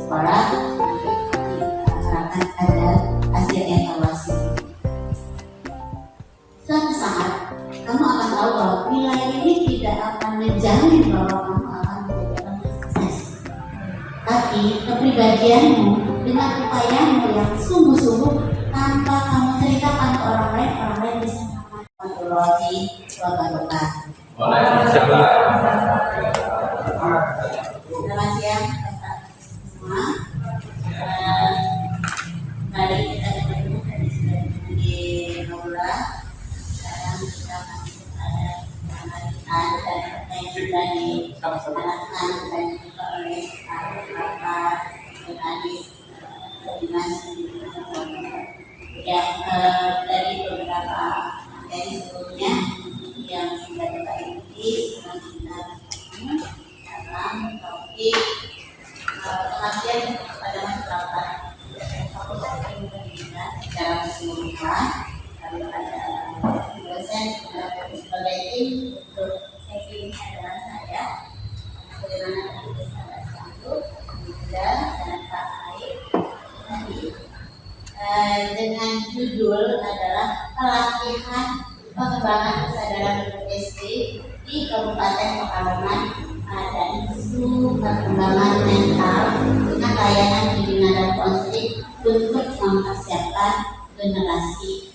sekolah akan ada hasil evaluasi. Suatu saat kamu akan tahu bahwa nilai ini tidak akan menjamin bahwa kamu akan menjadi orang yang sukses, tapi kepribadianmu dengan upayamu yang sungguh-sungguh tanpa kamu ceritakan ke orang lain bisa mengamati wabarakatuh. Selamat siang semua. Mari kita ketemu di aula. Sekarang kita masuk pada pembahasan dan apa yang sudah dilaksanakan dan juga oleh Bapak Kadis Dinas. Ya, dari beberapa materi sebelumnya yang sudah kita ikuti, sekarang kita dalam topik pengabdian kepada masyarakat Fakultas Ilmu Pendidikan secara keseluruhan. Lalu ada dosen sebagai tim untuk sesi ini adalah saya, bagaimana tadi Ustaz Sambut, Bunda dan Pak Aib tadi dengan judul adalah pelatihan pengembangan kesadaran SD di Kabupaten Pekalongan dan isu perkembangan mental dengan layanan bimbingan dan konseling untuk mempersiapkan generasi.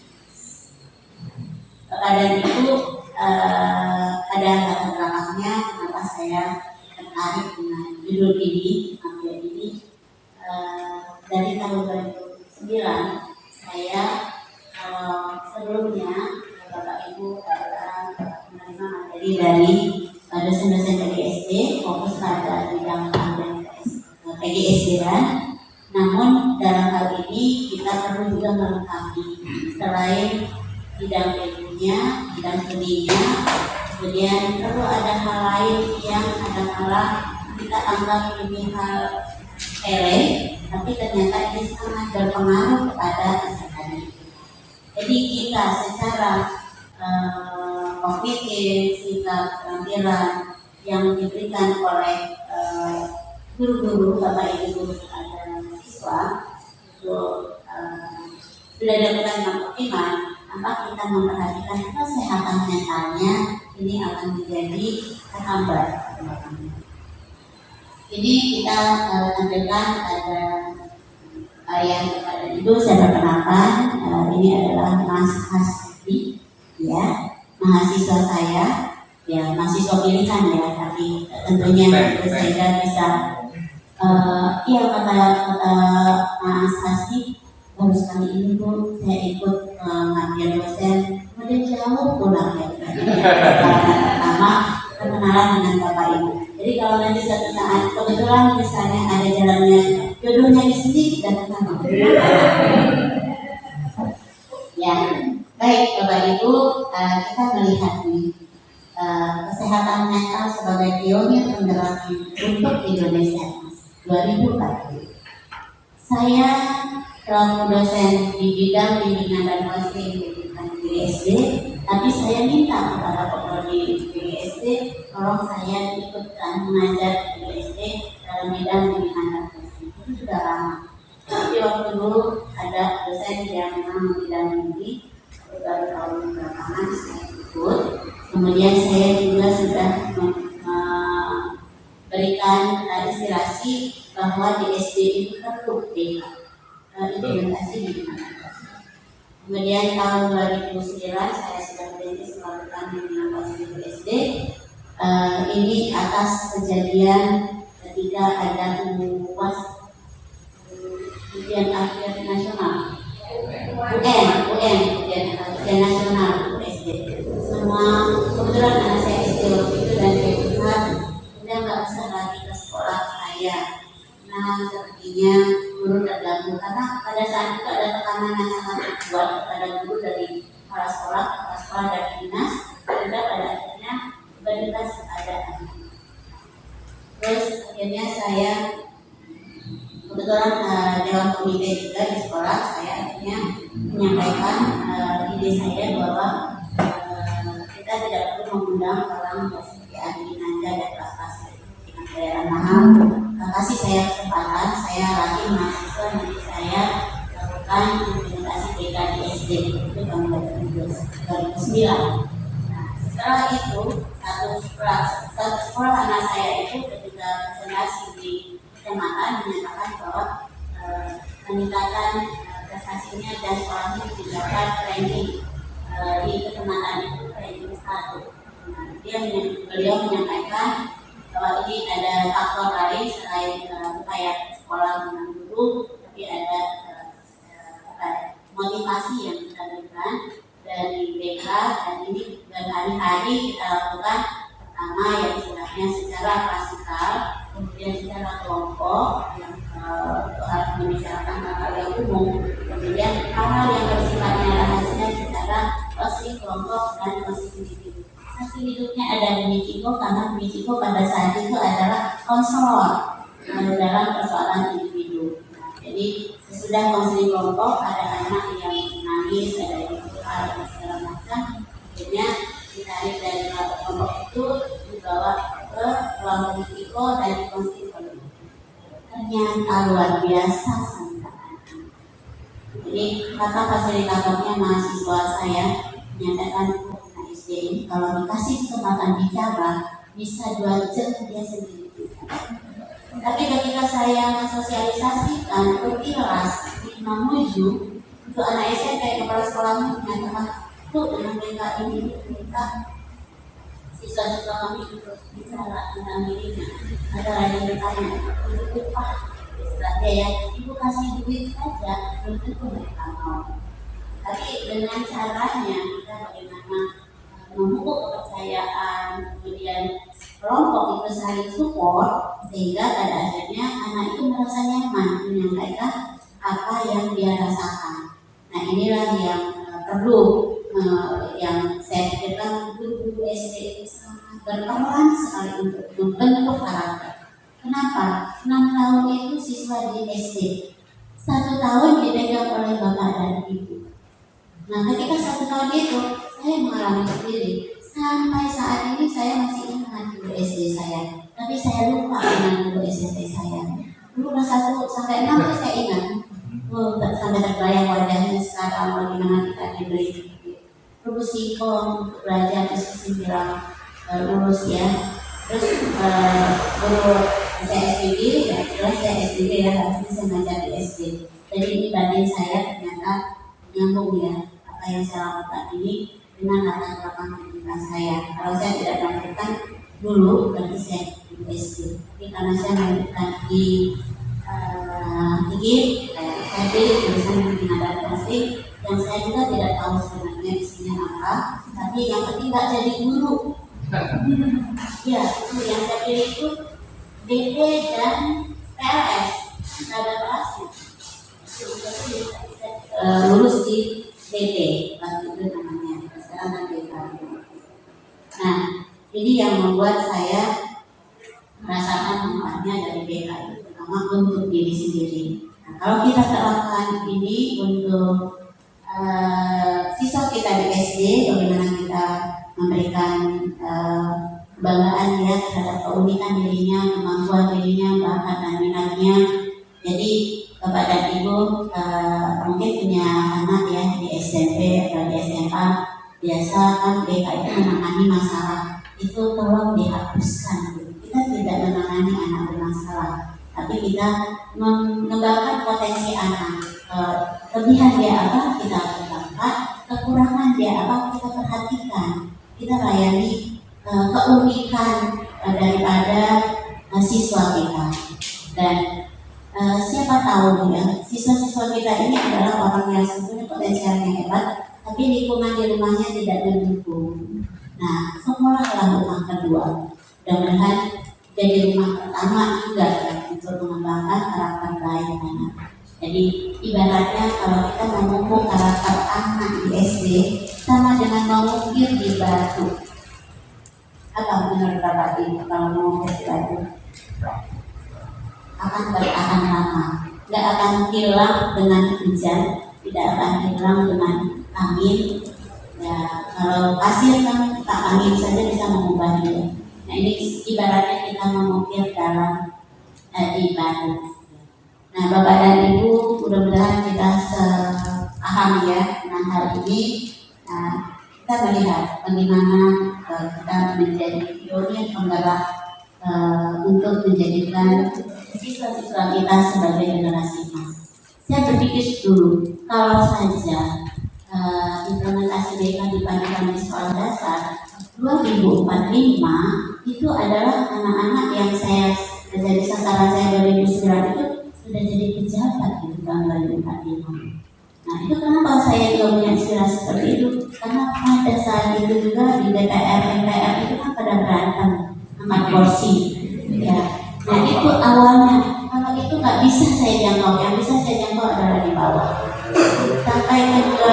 Dan itu ada latar belakangnya kenapa saya tertarik dengan judul ini, ambil ini. Dari tahun 2009 saya sebelumnya Bapak Ibu adalah menerima materi dari dosen-dosen PGSD fokus pada bidang PGSD dan namun dalam hal ini kita perlu juga melengkapi selain bidang ilmunya, bidang studinya, kemudian perlu ada hal lain yang kadang-kadang kita anggap ini hal sepele, tapi ternyata ini sangat berpengaruh kepada kesehatan. Jadi kita secara kognitif, sikap, keterampilan yang diberikan oleh guru-guru, bapak ibu guru kepada siswa itu sudah dilakukan dengan optimal, tanpa kita memperhatikan kesehatan mentalnya ini akan menjadi terhambat. Ini kita tampilkan ada yang kepada ibu saya perkenalkan, ini adalah Mas Hasbi, ya, mahasiswa saya, ya mahasiswa pilihan ya, tapi tentunya saya bisa, iya kata Mas Hasbi, baru sekali ini Bu saya ikut ngambil dosen, kemudian jauh pulang ya, pertama perkenalan dengan Bapak Ibu. Jadi kalau nanti suatu saat kebetulan misalnya ada jalannya jodohnya di sini dan ketemu. Ya, baik Bapak Ibu, kita melihat nih kesehatan mental sebagai pionir penggerak untuk Indonesia 2004. Saya selaku dosen di bidang bimbingan dan konseling pendidikan PGSD, tapi saya minta kepada Kapolri PGSD, tolong saya ikutkan mengajar PGSD dalam bidang bimbingan dan konseling. Itu sudah lama. Tapi waktu dulu ada dosen yang memang bidang ini, baru tahun belakangan saya ikut. Kemudian saya juga sudah memberikan inspirasi bahwa di SD itu perlu implementasi bimbingan. Kemudian tahun 2009 saya sudah merintis melakukan bimbingan konseling SD. Ini atas kejadian ketika ada ujian akhir nasional, ujian nasional SD. Semua kebetulan anak saya SD waktu itu dan dia Tuhan udah nggak bisa lagi ke sekolah saya. Nah sepertinya guru terganggu karena pada saat itu ada tekanan yang sangat kuat kepada guru dari kepala sekolah dan dinas, sehingga pada akhirnya berdebat keadaan. Terus akhirnya saya kebetulan dewan komite juga di sekolah, saya akhirnya menyampaikan ide saya bahwa kita tidak perlu mengundang orang seperti Adi Nanda dan kelas-kelas dengan bayaran mahal, kasih saya kesempatan, saya latih mahasiswa, nanti saya lakukan implementasi BK di SD itu tahun 2009. Nah, setelah itu satu sekolah anak saya itu ketika presentasi di kecamatan menyatakan bahwa peningkatan prestasinya dan sekolahnya mendapat ranking di kecamatan itu ranking 1. Nah, beliau menyampaikan bahwa ini ada faktor lain selain upaya sekolah dengan guru, tapi ada motivasi yang kita berikan dari BK, dan ini berkali-kali kita lakukan. Pertama yang istilahnya secara klasikal, kemudian secara kelompok yang harus membicarakan hal-hal yang umum, kemudian hal-hal yang bersifatnya rahasia secara posisi kelompok dan posisi individu. Hasil hidupnya ada Michiko, karena Michiko pada saat itu adalah konselor dalam persoalan individu. Nah, jadi sesudah konseling kelompok ada anak yang menangis, ada yang berdoa dan segala macam. Akhirnya ditarik dari kelompok itu dibawa ke ruang Michiko dan konseling kelompok. Ternyata luar biasa sangat. Jadi kata fasilitatornya mahasiswa saya menyatakan SD kalau dikasih kesempatan bicara bisa 2 jam dia sendiri. Tapi ketika saya mensosialisasikan berkilas di Mamuju untuk anak SMP, kepala sekolahnya menyatakan tuh dengan mereka ini kita siswa-siswa kami terus bicara tentang dirinya. Ada yang bertanya, itu apa? Istilahnya ya, ibu kasih duit saja belum tentu mereka mau. Tapi dengan caranya kita bagaimana memupuk kepercayaan, kemudian kelompok itu saling support, sehingga pada akhirnya anak itu merasa nyaman menyampaikan apa yang dia rasakan. Nah, inilah yang perlu yang saya pikirkan guru SD itu sangat berperan sekali untuk membentuk karakter. Kenapa? 6 tahun itu siswa di SD, 1 tahun dipegang oleh bapak dan ibu. Nah, ketika 1 tahun itu saya mengalami sendiri. Sampai saat ini saya masih ingat guru SD saya, tapi saya lupa dengan guru SMP saya. Dulu kelas 1 sampai 6 saya ingat. Sampai terbayang wajahnya sekarang bagaimana kita diberi rusiko untuk belajar diskusi bilang lulus ya. Terus guru saya SPG, ya jelas saya SPG ya, harusnya saya ngajar di SD. Jadi ini batin saya ternyata nyambung ya, apa yang saya lakukan ini dengan latar belakang pendidikan saya. Kalau saya tidak melanjutkan dulu, berarti saya di SD. Tapi karena saya melanjutkan di saya pilih jurusan bimbingan dan plastik, dan saya juga tidak tahu sebenarnya isinya apa. Tapi yang penting nggak jadi guru. Ya, itu yang saya pilih itu DP dan PLS, nggak ada kelasnya. Lulus di DP, waktu itu namanya. Sekarang DP. Nah, ini yang membuat saya merasakan manfaatnya dari BK itu, terutama untuk diri sendiri. Nah, kalau kita terapkan ini untuk siswa kita di SD, bagaimana kita memberikan kebanggaan ya terhadap keunikan dirinya, kemampuan dirinya, bakat dan minatnya. Jadi Bapak dan Ibu mungkin punya anak ya di SMP atau di SMA, biasa kan BK itu menangani masalah, itu tolong dihapuskan. Kita tidak menangani anak bermasalah, tapi kita mengembangkan potensi anak. Kelebihan dia apa kita kembangkan, kekurangan dia apa kita perhatikan, kita layani keunikan daripada siswa kita. Dan siapa tahu ya, siswa-siswa kita ini adalah orang yang sebetulnya potensial yang hebat, tapi lingkungan di rumahnya tidak mendukung. Nah, sekolahlah rumah kedua. Mudah-mudahan jadi rumah pertama juga ya, untuk mengembangkan karakter baik anak. Jadi ibaratnya kalau kita memupuk karakter anak di SD sama dengan mengukir di batu. Apa menurut Bapak Ibu kalau mengukir di batu? Akan bertahan lama, tidak akan hilang dengan hujan, tidak akan hilang dengan angin. Ya, kalau pasir kan tak angin saja bisa mengubah dia. Nah, ini ibaratnya kita mengukir dalam di Bandung. Nah, Bapak dan Ibu, mudah-mudahan kita sepaham ya tentang hal ini. Nah, kita melihat bagaimana kita menjadi pionir penggerak untuk menjadikan siswa-siswa kita sebagai generasi emas. Saya berpikir dulu, kalau saja implementasi BK dipandukan di sekolah dasar 2045 itu adalah anak-anak yang saya menjadi sasaran saya 2009 itu sudah jadi pejabat di tahun 2045. Nah, itu kenapa saya juga punya inspirasi seperti itu? Karena pada saat itu juga di DPR, MPR itu kan pada berantem angkat kursi, ya. Nah, itu awalnya. Kalau itu nggak bisa saya jangkau, yang bisa saya jangkau adalah di bawah. Sampai ke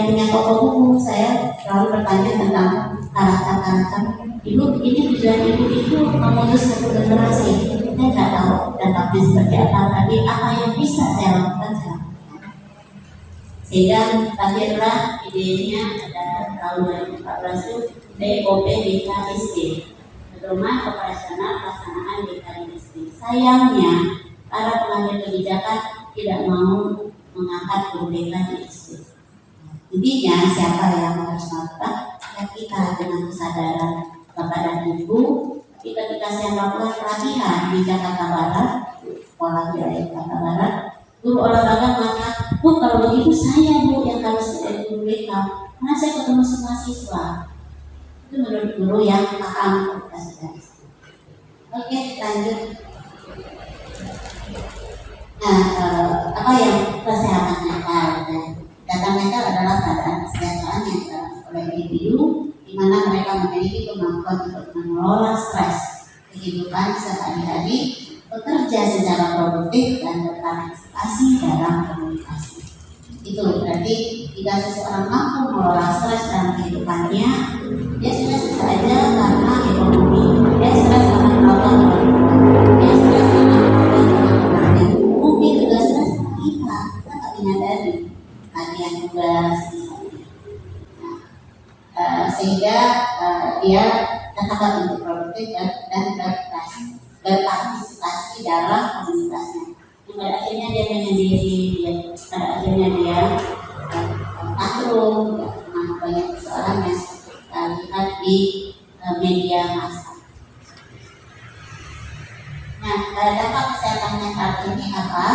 punya toko buku, saya selalu bertanya tentang karakter. Ibu, ini tujuan ibu itu memutus satu generasi. Saya nggak tahu dampaknya seperti apa, tapi apa yang bisa saya lakukan sekarang. Sehingga lahirlah idenya pada tahun 2014 itu BOP BKSD, Pedoman Operasional Pelaksanaan BKSD. Sayangnya para pengambil kebijakan tidak mau mengangkat guru BK di SD. Intinya siapa yang harus melakukan? Ya kita dengan kesadaran Bapak dan Ibu. Tapi ketika saya melakukan pelatihan di Jakarta Barat, sekolah di Jakarta Barat, guru olahraga mengatakan, Bu, kalau begitu saya Bu yang harus jadi guru BK, karena saya ketemu semua siswa. Itu menurut guru yang paham komunikasi. Oke, lanjut. Nah, apa yang kesehatan mental? Kesehatan mental adalah keadaan kesejahteraan yang dialami oleh individu di mana mereka memiliki kemampuan untuk mengelola stres kehidupan sehari-hari, bekerja secara produktif dan berpartisipasi dalam komunikasi. Itu berarti jika seseorang mampu mengelola stres dalam kehidupannya, dia stres bisa aja karena ekonomi, dia stres karena keluarga, dia stres karena keluarga, mungkin juga stres karena kita nggak menyadari latihan tugas misalnya. Sehingga dia terhambat untuk produktif dan berpartisipasi dalam komunitasnya. Pada akhirnya dia menyendiri, pada akhirnya dia tantrum, banyak persoalan yang kita lihat di media massa. Nah, dampak kesehatan mental ini apa?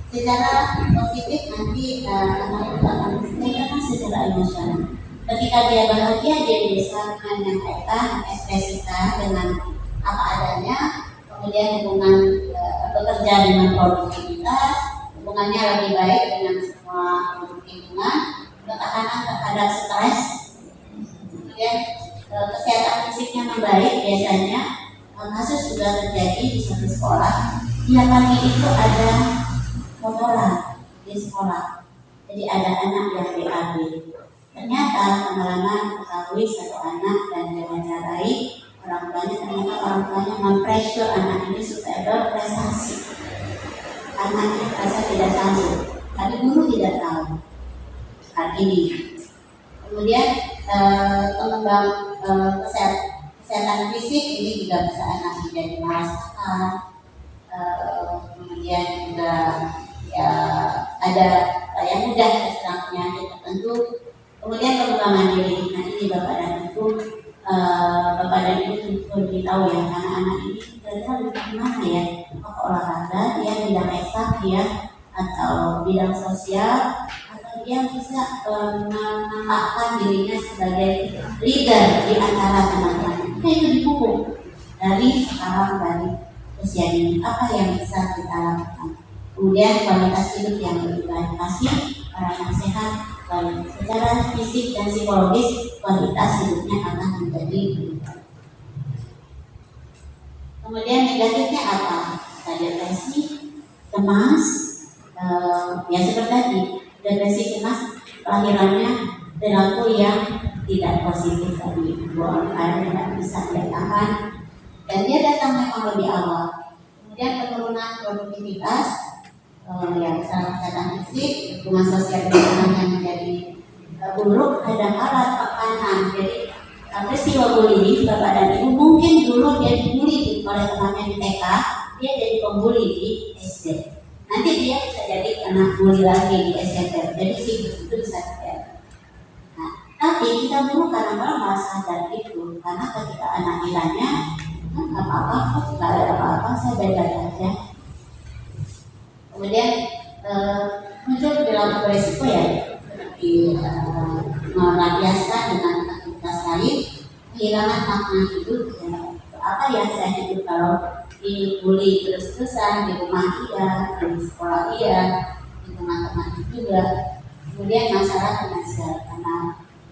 Secara positif nanti akan secara emosional. Ketika dia bahagia, dia bisa menyampaikan, ekspresikan dengan apa adanya. Kemudian hubungan bekerja dengan produktivitas, hubungannya lebih baik dengan semua lingkungan, ketahanan terhadap stres, kemudian kesehatan fisiknya membaik. Biasanya kasus juga terjadi di suatu sekolah. Tiap pagi itu ada motoran di sekolah, jadi ada anak yang BAB. Ternyata pengalaman mengetahui satu anak dan diwawancarai orang tuanya mempressure anak ini supaya berprestasi. Anaknya merasa tidak sanggup, tapi guru tidak tahu hal ini. Kemudian pengembang kesehatan fisik ini juga bisa anak menjadi malas makan. Kemudian juga ya ada yang mudah terserang penyakit tertentu. Kemudian pengembangan diri. Nah, ini Bapak dan Ibu. Bapak dan Ibu lebih tahu ya, anak-anak ini kira-kira gimana ya, olahraga, dia bidang eksak ya, atau bidang sosial, atau dia bisa menampakkan dirinya sebagai leader di antara teman-teman. Itu dipupuk dari sekarang, dari usia ini. Apa yang bisa kita lakukan? Kemudian kualitas hidup yang lebih baik, pasti para anak sehat. Secara fisik dan psikologis kualitas hidupnya akan menjadi lebih baik. Kemudian negatifnya apa? Depresi, cemas, ya seperti tadi, depresi, cemas, kelahirannya perilaku yang tidak positif tadi, buang air tidak bisa dia tahan, dan dia datang memang lebih awal. Kemudian penurunan produktivitas. Yang salah kesehatan fisik, hubungan sosial yang menjadi buruk, ada alat tekanan. Jadi peristiwa bully ini Bapak dan Ibu mungkin dulu dia dibully oleh temannya di TK, dia jadi pembuli di SD. Nanti dia bisa jadi kena bully lagi di SMP. Jadi sih itu bisa terjadi. Nah, tapi kita dulu kadang-kadang malah sadar itu karena ketika anak bilangnya nggak apa-apa, nggak ada apa-apa, saya baik-baik aja. Kemudian muncul perilaku beresiko ya, seperti melampiaskan dengan aktivitas lain, kehilangan makna hidup. Ya. Apa yang saya hidup kalau dibully terus-terusan di rumah iya, di sekolah iya, di teman-teman juga. Kemudian masalah finansial karena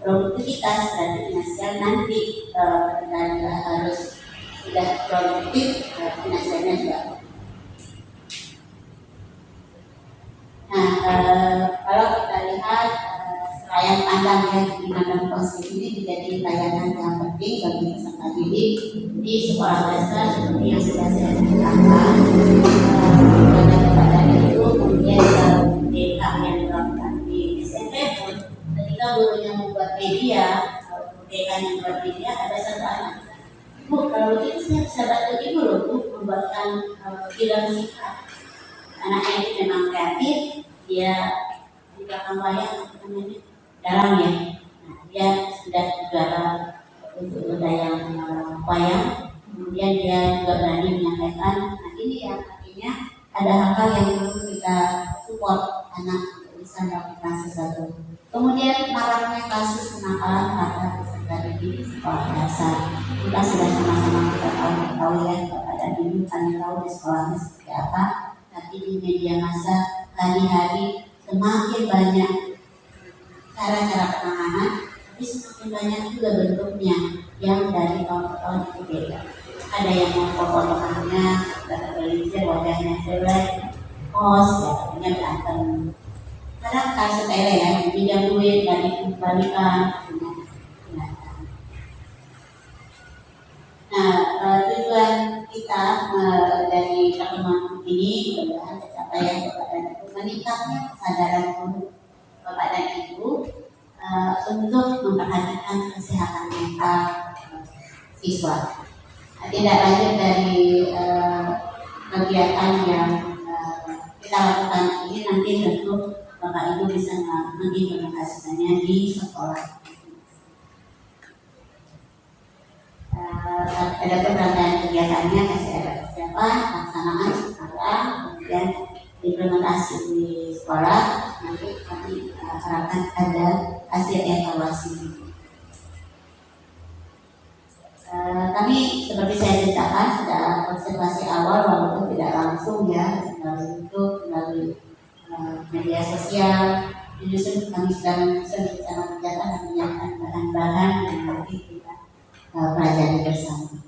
produktivitas dan finansial nanti ketika harus sudah produktif, finansialnya juga. Nah, kalau kita lihat selain pandang ya di mana positif ini menjadi layanan yang penting bagi peserta didik di sekolah dasar seperti yang sudah saya ceritakan kepada itu, kemudian DK yang dilakukan di SMP pun ketika gurunya membuat media, DK yang membuat media ada satu anak, Bu, kalau begitu saya bisa bantu ibu loh Bu membuatkan film singkat. Anaknya ini memang kreatif, dia di belakang layar namanya dalam ya. Nah, dia sudah juara untuk yang wayang, kemudian dia juga berani menyampaikan. Nah ini yang artinya ada hal-hal yang perlu kita support anak untuk bisa melakukan sesuatu. Kemudian maraknya kasus kenakalan pada peserta didik sekolah dasar. Kita sudah sama-sama kita tahu ya kepada dulu kami tahu di sekolahnya seperti apa. Tapi di media massa hari-hari semakin banyak cara-cara penanganan, tapi semakin banyak juga bentuknya yang dari tahun ke tahun itu beda. Ada yang mau potongannya, ada wajahnya jelek, kos, ya artinya berantem. Kadang kasus sepele ya, pinjam duit dari kembalikan. Nah, tujuan kita dari pertemuan ini mudah-mudahan tercapai kepada meningkatnya kesadaran guru Bapak dan Ibu untuk memperhatikan kesehatan mental siswa. Tidak lanjut dari kegiatan yang kita lakukan ini nanti tentu Bapak Ibu bisa mengimplementasikannya di sekolah. Ada beberapa kegiatannya masih ada persiapan, pelaksanaan sekarang, kemudian implementasi di sekolah. Nanti kami harapkan ada hasil evaluasi. Kami seperti saya ceritakan sudah observasi awal walaupun tidak langsung ya melalui YouTube, melalui media sosial. Justru kami sedang bersama kegiatan dan menyiapkan bahan-bahan yang nanti kita pelajari bersama.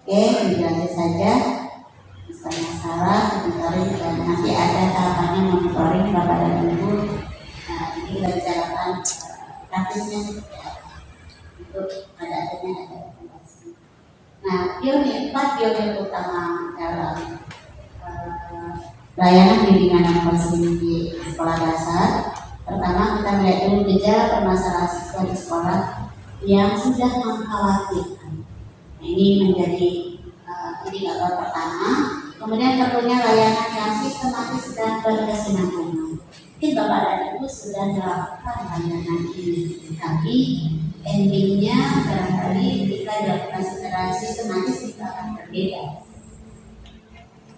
Oke, lanjut saja. Misalnya salah, monitoring dan nanti ada tahapannya monitoring Bapak dan Ibu. Nah, ini kita bicarakan praktisnya seperti apa untuk pada akhirnya ada evaluasi. Nah, empat pionir utama dalam layanan bimbingan dan konseling di sekolah dasar. Pertama, kita melihat dulu gejala permasalahan siswa di sekolah yang sudah mengkhawatirkan. Nah, ini menjadi indikator pertama. Kemudian perlunya layanan yang sistematis dan berkesinambungan. Mungkin Bapak dan Ibu sudah melakukan layanan ini, tapi endingnya barangkali jika dilakukan secara sistematis itu akan berbeda.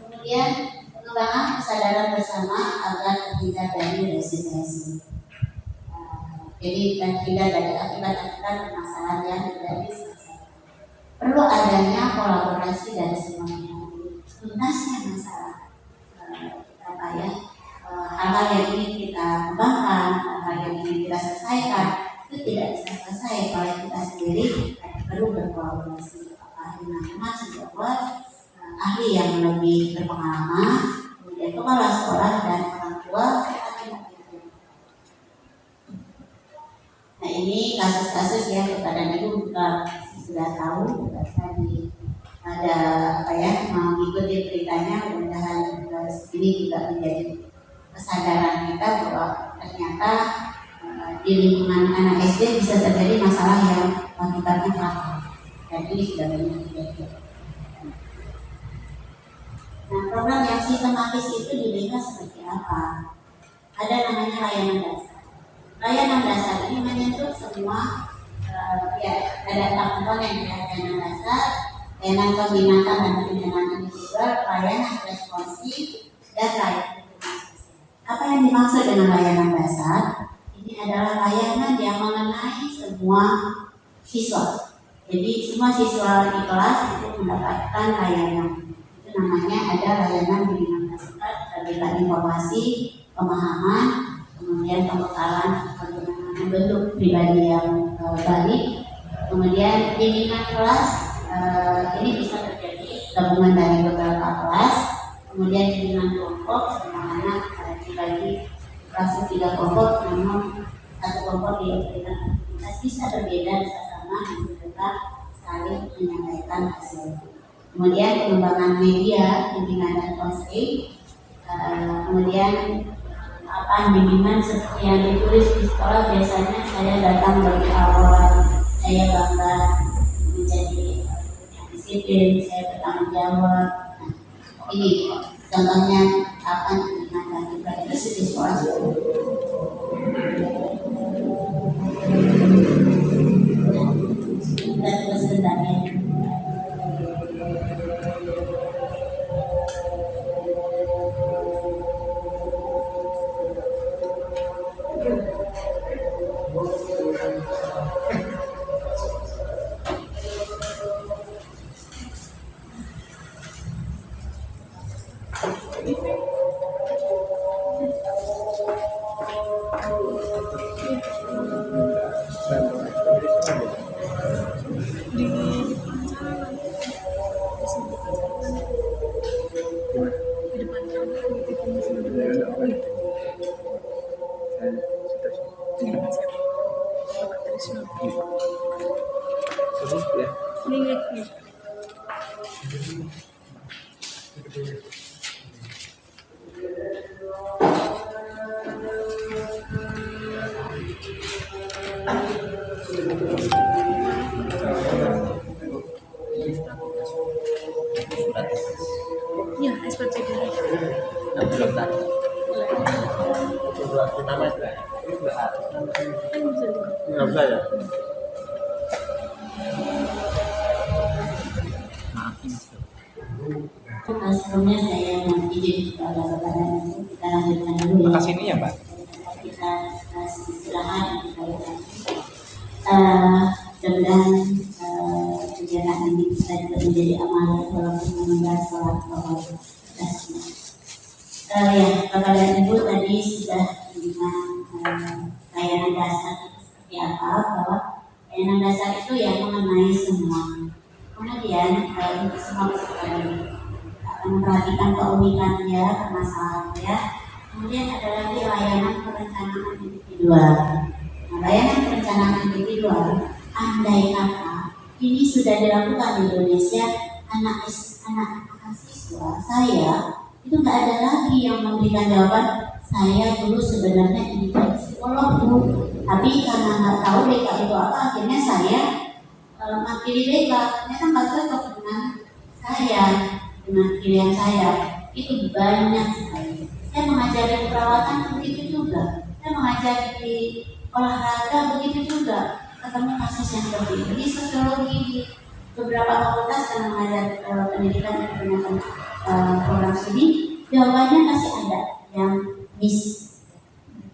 Kemudian pengembangan kesadaran bersama agar terhindar dari resistensi. Jadi terhindar dari akibat-akibat permasalahan yang tidak diselesaikan. Perlu adanya kolaborasi dari semuanya. Tuntasnya masalah hal-hal yang ingin kita kembangkan, hal-hal yang ingin kita selesaikan itu tidak bisa selesai oleh kita sendiri. Perlu berkolaborasi apalagi teman-teman sejawat ahli yang lebih berpengalaman, kemudian kepala sekolah dan orang tua serta pihak. Nah ini kasus-kasus yang kepada Ibu sudah tahu, tadi ada mengikuti beritanya, mudah-mudahan ini juga menjadi kesadaran kita bahwa ternyata di lingkungan anak SD bisa terjadi masalah yang mengakibatkan fatal. Dan ini sudah banyak terjadi. Nah, program yang sistematis itu di BK seperti apa? Ada namanya layanan dasar. Layanan dasar ini menyentuh semua ya, ada 4 komponen ya, layanan dasar, layanan kombinator dan layanan individual, layanan responsif, dan layanan. Apa yang dimaksud dengan layanan dasar? Ini adalah layanan yang mengenai semua siswa. Jadi semua siswa di kelas itu mendapatkan layanan. Itu namanya ada layanan bimbingan bersifat perbaikan informasi, pemahaman, kemudian pembekalan bentuk pribadi yang baik, kemudian bimbingan kelas. Ini bisa terjadi gabungan dari beberapa kelas, kemudian bimbingan kelompok, semua anak dibagi kelas 3 kelompok, namun satu kelompok diberikan aktivitas bisa berbeda, bisa sama, mereka saling menyampaikan hasil. Kemudian pengembangan media, bimbingan dan konseling, kemudian bimbingan seperti yang ditulis di sekolah. Biasanya saya datang dari awal, saya bangga menjadi disiplin, saya bertanggung jawab. Nah, ini contohnya apa bimbingan dan itu di sekolah. Dan terus kendali. Ya, SPP dulu. Belum tadi. Nama itu nggak bisa ya. Sebelumnya saya mau izin kepada Bapak dan Ibu, kita lanjutkan dulu ya. Makasih ini ya, Mbak. Kita istirahat mudah-mudahan kegiatan ini bisa juga menjadi amal walaupun menunda sholat awal. Ya, Bapak dan Ibu tadi sudah dengan layanan dasar seperti apa, bahwa layanan dasar itu yang mengenai semua. Kemudian untuk semua sekali memperhatikan keunikan dia, permasalahan dia. Kemudian ada lagi layanan perencanaan individual. Nah, layanan perencanaan individual, andai kata ini sudah dilakukan di Indonesia, anak mahasiswa saya itu nggak ada lagi yang memberikan jawaban. Saya dulu sebenarnya ini psikolog Bu, tapi karena nggak tahu BK itu apa, akhirnya saya makin di BK. Ternyata nggak cocok dengan saya, dengan pilihan saya. Itu banyak sekali. Saya mengajari perawatan begitu juga, saya mengajari olahraga begitu juga. Ketemu kasus yang seperti ini di sosiologi, di beberapa fakultas yang mengajar pendidikan dan kebanyakan program studi, jawabannya masih ada yang miss.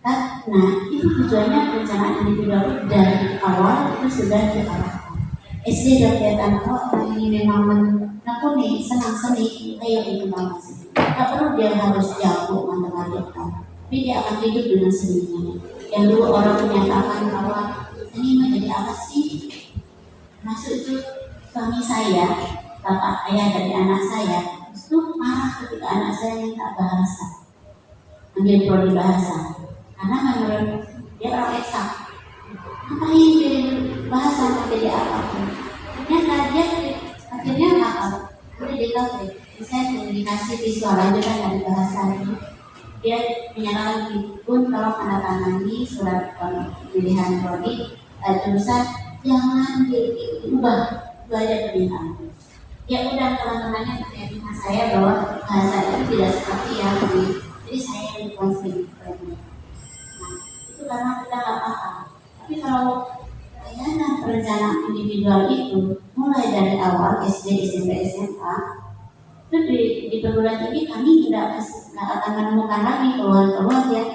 Nah, itu tujuannya perencanaan individual dari awal itu sudah diarahkan. SD sudah kelihatan kalau ini memang menekuni senang seni, ayo dikembangkan seni. Tak perlu dia harus jago matematika, tapi dia akan hidup dengan seninya. Yang dulu orang menyatakan bahwa seni menjadi apa sih? Masuk itu suami saya, bapak ayah dari anak saya, itu marah ketika anak saya minta bahasa, ambil prodi bahasa, karena menurut dia orang eksak. Ngapain pilih bahasa mau jadi apapun? Ternyata dia akhirnya apa? Dia di kafe, saya komunikasi visual lanjutan dari bahasa ini. dia menyatakan pun kalau tanda tangani surat pemilihan prodi jurusan jangan diubah, itu aja permintaan. Ya udah teman-temannya menerima saya bahwa bahasa itu tidak seperti yang jadi saya yang konflik. Nah itu karena kita nggak paham. Tapi kalau layanan perencanaan individual itu mulai dari awal SD, SMP, SMA itu di perguruan tinggi kami tidak akan menemukan lagi keluhan-keluhan yang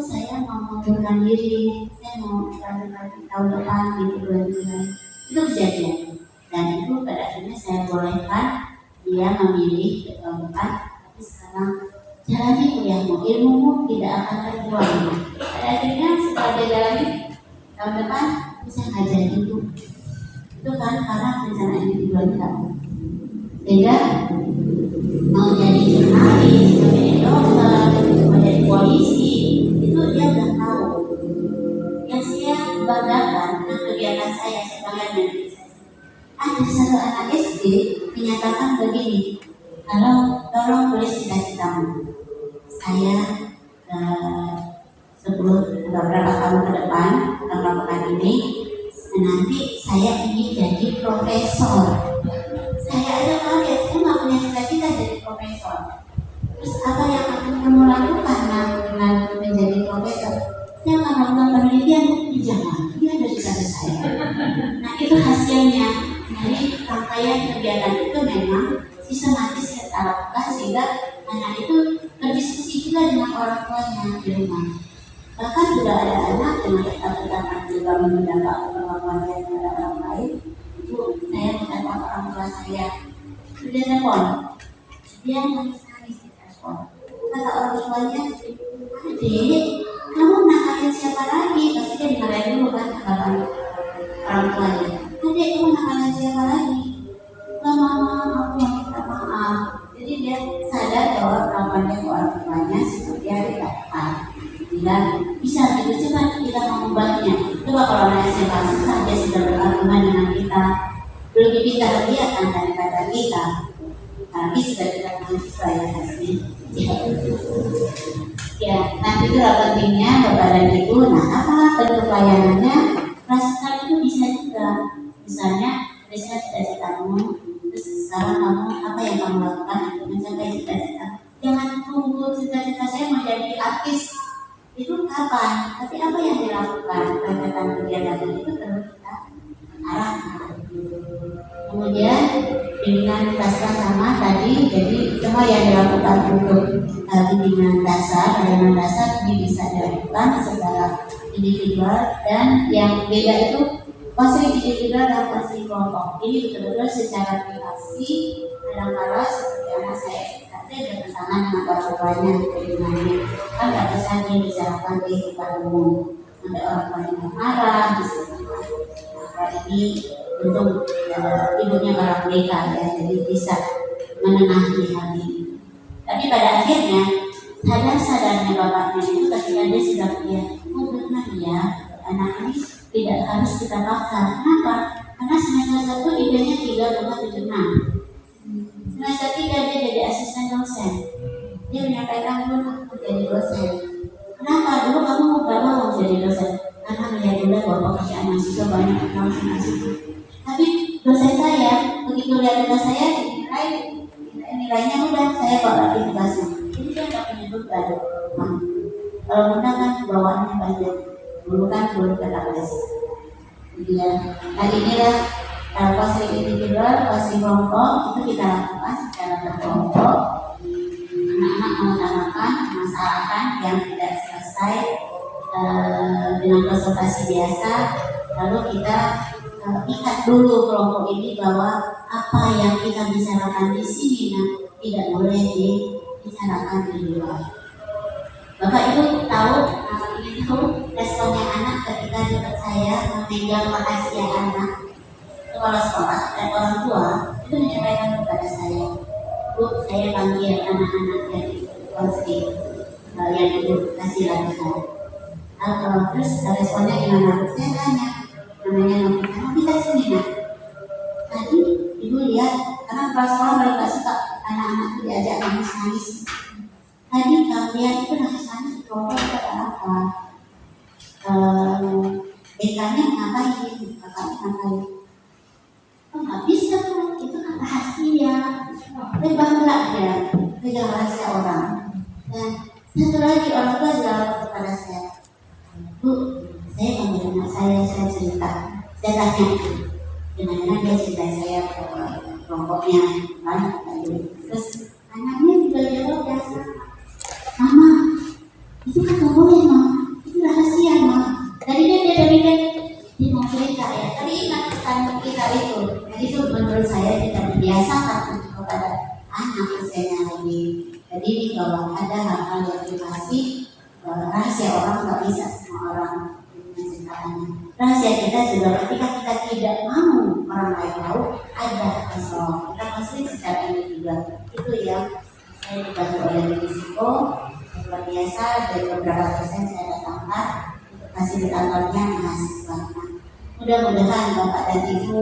saya mau mengundurkan diri, saya mau lagi tahun depan di perguruan tinggi itu kejadian. Dan itu pada akhirnya saya bolehkan dia memilih ke tahun depan, tapi sekarang jalani kuliahmu, ilmumu tidak akan terbuang. Pada akhirnya setelah dia jalani tahun depan bisa ngajar itu kan karena perencanaan individual kamu. Sehingga mau jadi jurnalis, mau jadi dokter, mau jadi polisi, itu dia udah tahu. Yang saya banggakan dengan kegiatan saya banggakan ada satu anak SD menyatakan begini, kalau tolong tulis cita-citamu. Saya beberapa tahun ke depan melakukan ini, nanti saya ingin jadi profesor. Saya aja kaget, saya nggak punya cita-cita jadi profesor. Terus apa yang akan kamu lakukan dengan menjadi profesor? Saya akan melakukan penelitian di Jerman. Dia ada cita-cita saya. Nah itu hasilnya dari rangkaian kegiatan itu memang sistematis kita lakukan sehingga anak itu berdiskusi juga dengan orang tuanya di rumah. Bahkan sudah ada anak dengan ketakutan juga mendapat pengakuan kepada orang lain. Itu saya mendapat orang tua saya sudah telepon, dia nangis-nangis di telepon. Kata orang tuanya, adik, kamu nakalin siapa lagi? Pasti dia dimarahin dulu kan kata orang tuanya. Adik, kamu nakalin siapa lagi? Gak mama, aku yang minta maaf. Jadi dia sadar bahwa kelakuannya ke orang tuanya seperti yang tidak tepat. Dan bisa gitu cepat kita mengubahnya. Coba kalau anak SMA susah dia sudah berargumen dengan kita, lebih pintar dia akan daripada kita. Tapi sudah kita mahasiswa ya pasti. Ya, nah itulah pentingnya kepada ibu. Nah, apa bentuk layanannya? Rasakan itu bisa juga. Misalnya, bisa cita-citamu. Terus sekarang kamu apa yang kamu lakukan untuk mencapai cita-cita? Jangan tunggu cita-cita saya menjadi artis. Itu kapan? Tapi apa yang dilakukan? Kegiatan kegiatan itu terus kita arahkan. Kemudian bimbingan dasar sama tadi, jadi semua yang dilakukan untuk bimbingan dasar, layanan dasar ini bisa dilakukan secara individual dan yang beda itu konseling individual dan konseling kelompok. Ini betul-betul secara privasi. Kadang-kadang seperti anak saya ada bertentangan dengan orang tuanya bimbingannya kan tidak bisa dibicarakan di depan umum. Ada orang tuanya marah, ini untuk ibunya para mereka ya, jadi bisa menenangkan hati. Tapi pada akhirnya sadar-sadarnya bapaknya itu ketika dia sudah kuliah, oh benar ya, anak ini tidak harus kita paksa. Kenapa? Karena semester 1 IPK-nya 3,76. Semester 3 dia jadi asisten dosen. Dia menyampaikan dulu aku jadi dosen. Kenapa? Dulu kamu gak mau jadi dosen? Karena melihat dulu bahwa pekerjaan mahasiswa banyak mahasiswa. Tapi dosen saya begitu lihat tugas saya nilainya udah saya bawa aktivitasnya. Jadi dia nggak punya beban. Nah, kalau bunda kan bawaannya banyak. Dulu kan belum PKS. Dia hari inilah konseling individual, konseling kelompok itu kita lakukan secara berkelompok. Anak-anak mengutamakan permasalahan yang tidak selesai dengan konsultasi biasa, lalu kita ikat dulu kelompok ini bahwa apa yang kita bicarakan di sini tidak boleh dibicarakan di luar. Bapak Ibu tahu, ingin tahu responnya anak ketika dipercaya memegang rahasia anak. Kepala sekolah dan orang tua itu menyampaikan kepada saya, Bu, saya panggil anak-anak dari konseling yang ibu kasih latihan. Terus responnya gimana? Saya tanya, namanya Novita sini nak. Tadi ibu lihat, karena kepala sekolah mereka suka anak-anak itu diajak nangis-nangis. Tadi kalian itu BK-nya ngapain, kakaknya ngapain. Oh nggak bisa tuh, itu kan rahasia. Dia bangga dia pegang rahasia orang. Dan satu lagi orang tua jawab kepada saya, Bu, saya panggil anak saya cerita, saya tanya, gimana dia cerita saya kelompoknya, kan? Terus anaknya juga jawab yang sama, Mama, itu kan nggak boleh, Mama, itu rahasia, Mama. Dari dia mau cerita ya, tapi ingat pesan kita itu, dan itu menurut saya kita biasakan kepada anak usianya lagi. Jadi kalau ada hal-hal yang privasi, rahasia orang nggak bisa semua orang menceritakannya. Rahasia kita juga ketika kita tidak mau orang lain tahu, ada masalah. Kita pasti secara individual. Itu yang saya dibantu oleh risiko luar biasa dari beberapa dosen saya datangkan untuk kasih di kantornya mahasiswa. Mudah-mudahan Bapak dan Ibu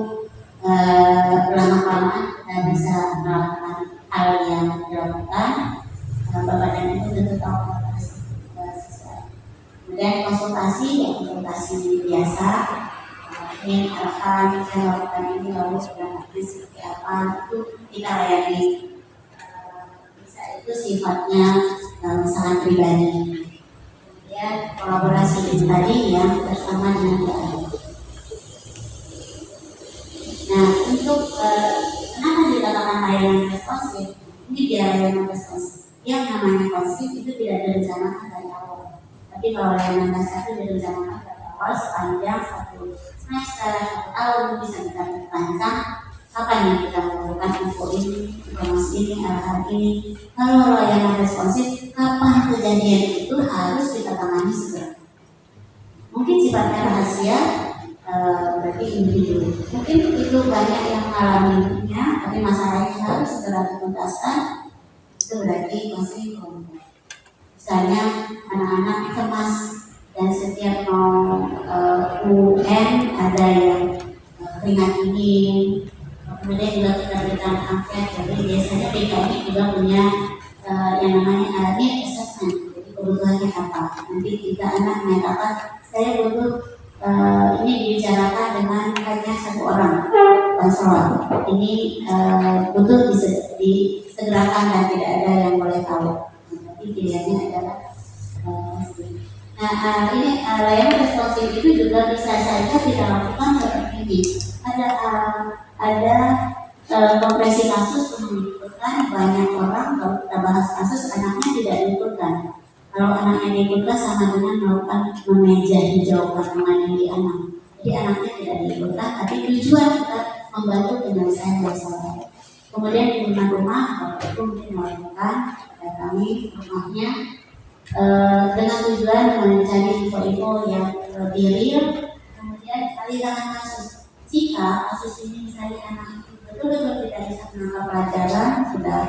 lama-kelamaan kita bisa melakukan hal yang dilakukan. Bapak dan Ibu tentu tahu sesuai. Kemudian konsultasi biasa. Ini arahan saya lakukan ini lalu sebenarnya seperti apa itu kita layani. Bisa itu sifatnya sangat pribadi. Kemudian kolaborasi tadi yang bersama dengan KAI. Nah, untuk kenapa dikatakan layanan responsif? Ini dia layanan responsif. Yang namanya responsif itu tidak direncanakan dari awal. Tapi kalau layanan dasar itu direncanakan dari awal sepanjang satu semester, 1 tahun bisa kita rancang kapan yang kita melakukan info ini, informasi ini, arahan ini. Kalau layanan responsif, kapan kejadian itu harus kita tangani segera. Mungkin sifatnya rahasia. Berarti individu. Mungkin itu banyak yang mengalaminya, tapi masalahnya harus segera dituntaskan. Itu berarti masih kelompok. Misalnya anak-anak cemas dan setiap mau UN ada yang keringat dingin. Kemudian juga kita berikan angket. Jadi biasanya BKI juga punya yang namanya need assessment. Jadi kebutuhannya apa? Nanti jika anak menyatakan saya butuh ini dibicarakan dengan hanya 1 orang konselor. Ini butuh disegerakan dan tidak ada yang boleh tahu. Tapi pilihannya adalah ini layanan responsif itu juga bisa saja kita lakukan seperti ini. Ada kompresi kasus melibatkan banyak orang. Kalau kita bahas kasus anaknya tidak diikutkan. Kalau anaknya diikutkan sama dengan melakukan memeja hijaukan mengadili anak. Jadi anaknya tidak diikutkan, tapi tujuan kita membantu penyelesaian masalah. Kemudian di rumah-rumah, kalau itu mungkin melakukan kami rumahnya dengan tujuan mencari info-info yang lebih real. Kemudian aliran kasus. Jika kasus ini misalnya anak betul-betul tidak bisa menangkap pelajaran, sudah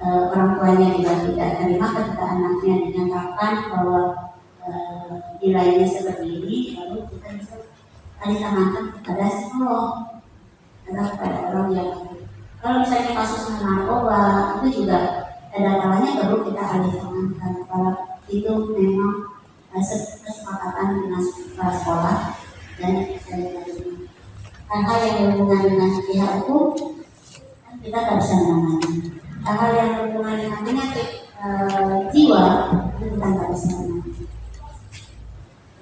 orang tuanya juga tidak terima ketika anaknya dinyatakan bahwa nilainya seperti ini, lalu kita bisa alihkan kepada psikolog atau kepada orang yang kalau misalnya kasus narkoba itu juga ada kalanya baru kita alihkan kalau itu memang kesepakatan dengan sekolah dan hal-hal yang berhubungan dengan pihak hukum kita tak bisa menangani. Hal-hal yang berhubungan dengan penyakit jiwa itu kita tak bisa menangani.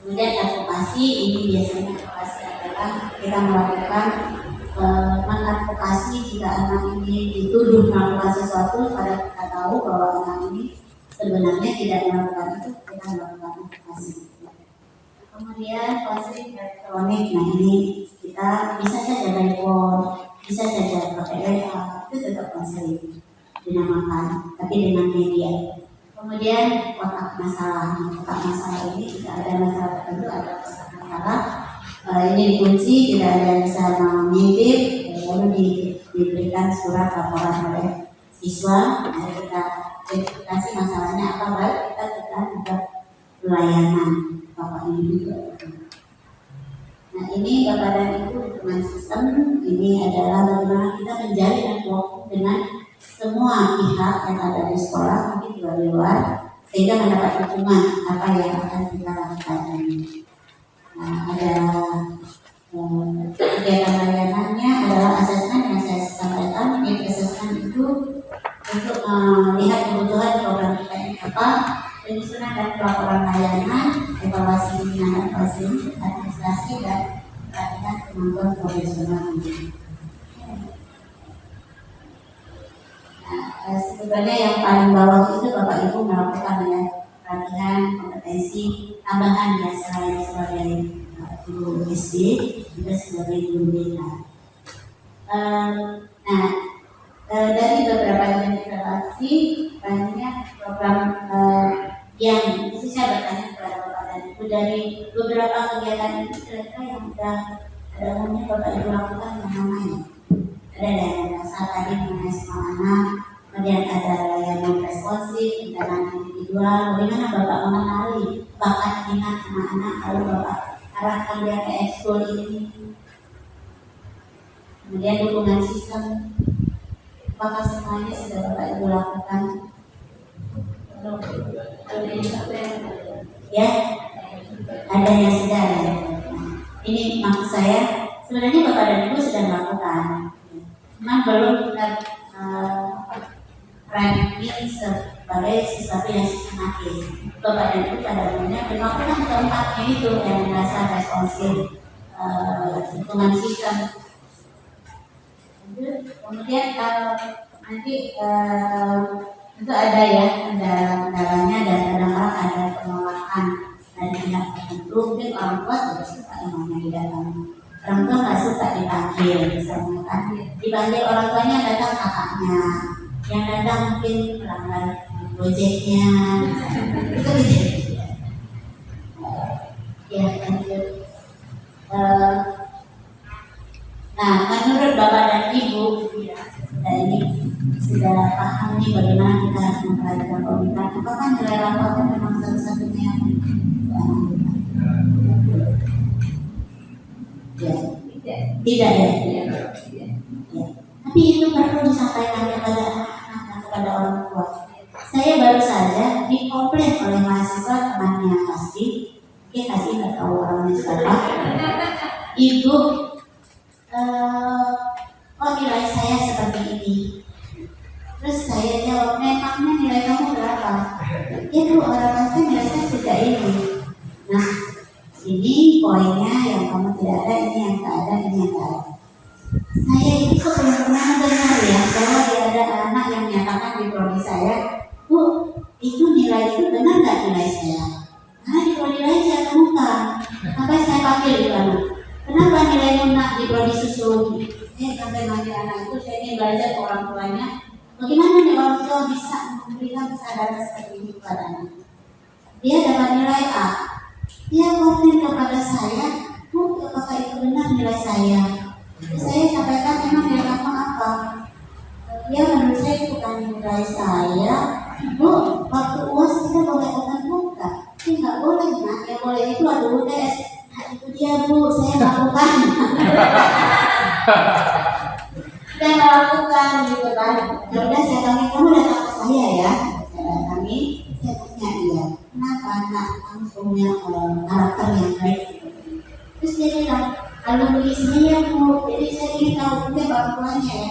Kemudian advokasi, ini biasanya advokasi adalah kita melakukan mengadvokasi jika anak ini dituduh melakukan sesuatu, pada kita tahu bahwa anak ini sebenarnya tidak melakukan itu, kita melakukan advokasi. Kemudian konseling elektronik, nah ini kita bisa saja telepon, bisa saja pakai WA, itu tetap konseling dinamakan, tapi dengan media. Kemudian kotak masalah, ini jika ada masalah tertentu ada kotak masalah. Ini dikunci, tidak ada yang bisa mengintip, lalu diberikan surat laporan oleh siswa. Nah, kita verifikasi masalahnya apa, baik kita tekan juga pelayanan bapak ini juga. Nah ini Bapak dan Ibu dukungan sistem ini adalah bagaimana kita menjalin network dengan semua pihak yang ada di sekolah, mungkin juga di luar, sehingga mendapat dukungan apa yang akan kita lakukan. Nah, ada laporan layanan, evaluasi pembinaan, evaluasi administrasi dan pelatihan kemampuan profesional. Nah, sebenarnya yang paling bawah itu Bapak Ibu melakukan ya pelatihan kompetensi tambahan ya selain sebagai guru SD juga sebagai guru BK. Nah, dari beberapa interaksi banyak program yang itu saya bertanya kepada Bapak dan Ibu dari beberapa kegiatan itu kira-kira yang sudah ada umumnya Bapak Ibu lakukan yang namanya ada dana dasar tadi mengenai semua anak, kemudian ada layanan responsif, pendanaan individual, bagaimana Bapak mengenali bakat minat anak-anak lalu Bapak arahkan dia ke ekskul ini, kemudian dukungan sistem. Apakah semuanya sudah Bapak Ibu lakukan? Ya, ada yang sudah ya. Ini maksud saya, sebenarnya Bapak dan Ibu sudah melakukan, cuma belum kita ranking sebagai sesuatu yang sistematis. Bapak dan Ibu pada umumnya melakukan keempatnya itu yang dasar responsif, dukungan sistem. Kemudian nanti itu ada ya kendalanya dan kadang-kadang ada penolakan dari pihak tertentu. Mungkin orang tua tidak suka namanya di dalam, orang tua nggak suka dipanggil, misalnya kan dipanggil orang tuanya datang kakaknya, yang datang mungkin pelanggan gojeknya, itu ya lanjut. Nah, menurut Bapak dan Ibu, kita ini sudah paham nih bagaimana kita harus memperhatikan komunitas. Apakah nilai raportnya memang satu-satunya yang ya, tidak ya. Tapi itu perlu disampaikan kepada anak-anak dan kepada orang tua. Saya baru saja dikomplain oleh mahasiswa temannya Kasih, Kasih nggak tahu orangnya siapa. Ibu, kok nilai saya seperti ini? Terus saya jawab, memangnya nilai kamu berapa? Ya Bu, orang pasti nilai saya sudah ini. Nah, ini poinnya yang kamu tidak ada, ini yang tak ada, ini yang tak ada. Saya itu belum pernah dengar ya bahwa ada anak yang menyatakan di prodi saya, Bu, itu nilai itu benar nggak nilai saya? Karena di prodi lain saya temukan, sampai saya panggil di sana. Kenapa nilai Nuna di prodi susu? Saya sampai manggil anak itu, saya ingin belajar ke orang tuanya. Bagaimana nih orang tua bisa memberikan kesadaran seperti ini kepada anak? Dia dapat nilai A. Dia komplain kepada saya, Bu, apakah itu benar nilai saya? Saya sampaikan, memang nilai kamu apa? Dia menurut saya bukan nilai saya. Bu, waktu UAS kita boleh open buka. Tapi nggak boleh, nah yang boleh itu ada UTS. Nah itu dia Bu, saya lakukan. Saya melakukan gitu kan. Yaudah saya tanya, kamu datang ke saya ya. Saya datangi, saya tanya dia, kenapa nak kamu punya karakter yang baik? Terus dia bilang, alumni saya Bu, jadi saya ingin tahu juga orang tuanya ya.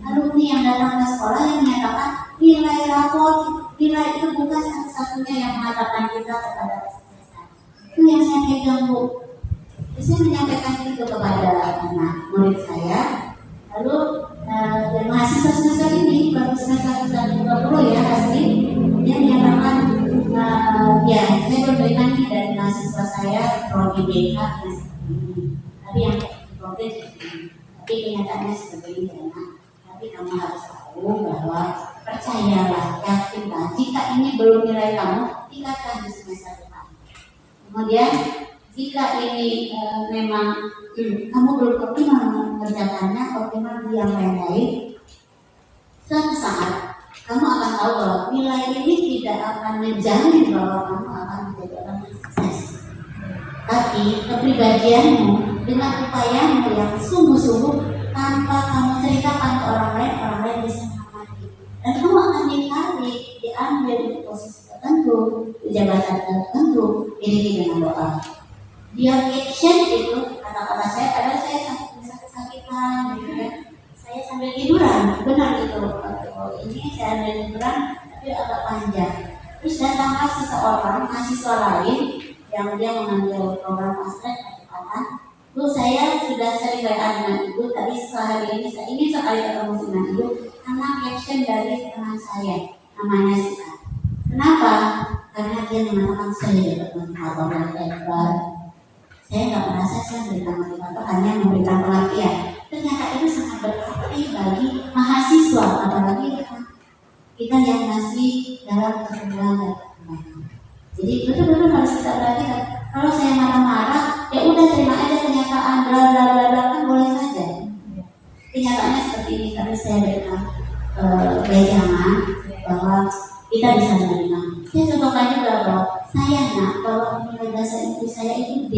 Alumni yang datang ke sekolah yang menyatakan nilai rapor, nilai itu bukan satu-satunya yang mengatakan kita kepada kesuksesan. Itu yang saya pegang Bu. Jadi saya menyampaikan itu kepada anak murid saya. Lalu dan mahasiswa semester ini baru semester 2020 ya asli, dia menyatakan ya saya berberikan dari mahasiswa saya prodi BK yang seperti ini. Tapi yang konkret seperti ini. Tapi kenyataannya seperti ini ya. Tapi kamu harus tahu bahwa percayalah, yakinlah, jika ini belum nilai kamu, tingkatkan di semester depan. Kemudian jika ini memang kamu belum optimal mengerjakannya, optimal di yang lain, suatu saat kamu akan tahu bahwa nilai ini tidak akan menjamin bahwa kamu akan menjadi orang yang sukses. Tapi kepribadianmu dengan upayamu yang sungguh-sungguh tanpa kamu ceritakan ke orang lain bisa mengamati. Dan kamu akan ditarik, diambil di posisi tertentu, di jabatan tertentu, ini dengan doa. Dia action itu kata-kata saya, padahal saya sakit-sakitan gitu ya. Saya sambil tiduran, benar itu. Ini saya sambil tiduran, tapi agak panjang. Terus datanglah seseorang mahasiswa lain yang dia mengambil program master katakan, Bu, saya sudah sering WA dengan Ibu, tapi setelah hari ini saya ingin sekali ketemu dengan Ibu karena caption dari teman saya, namanya si A. Kenapa? Karena dia mengatakan saya dapat motivator yang hebat. Saya nggak merasa saya memberikan motivator, hanya memberikan pengertian. Ternyata itu sangat berarti bagi mahasiswa, apalagi kita yang masih dalam perkembangan dan perkembangan. Jadi betul-betul harus kita perhatikan. Kalau saya marah-marah, ya udah terima aja kenyataan, bla bla bla bla, kan boleh saja. Kenyataannya seperti ini, tapi saya berikan wejangan bahwa kita bisa menerima. Saya contohkan juga bahwa saya bahwa nilai bahasa Inggris saya itu D.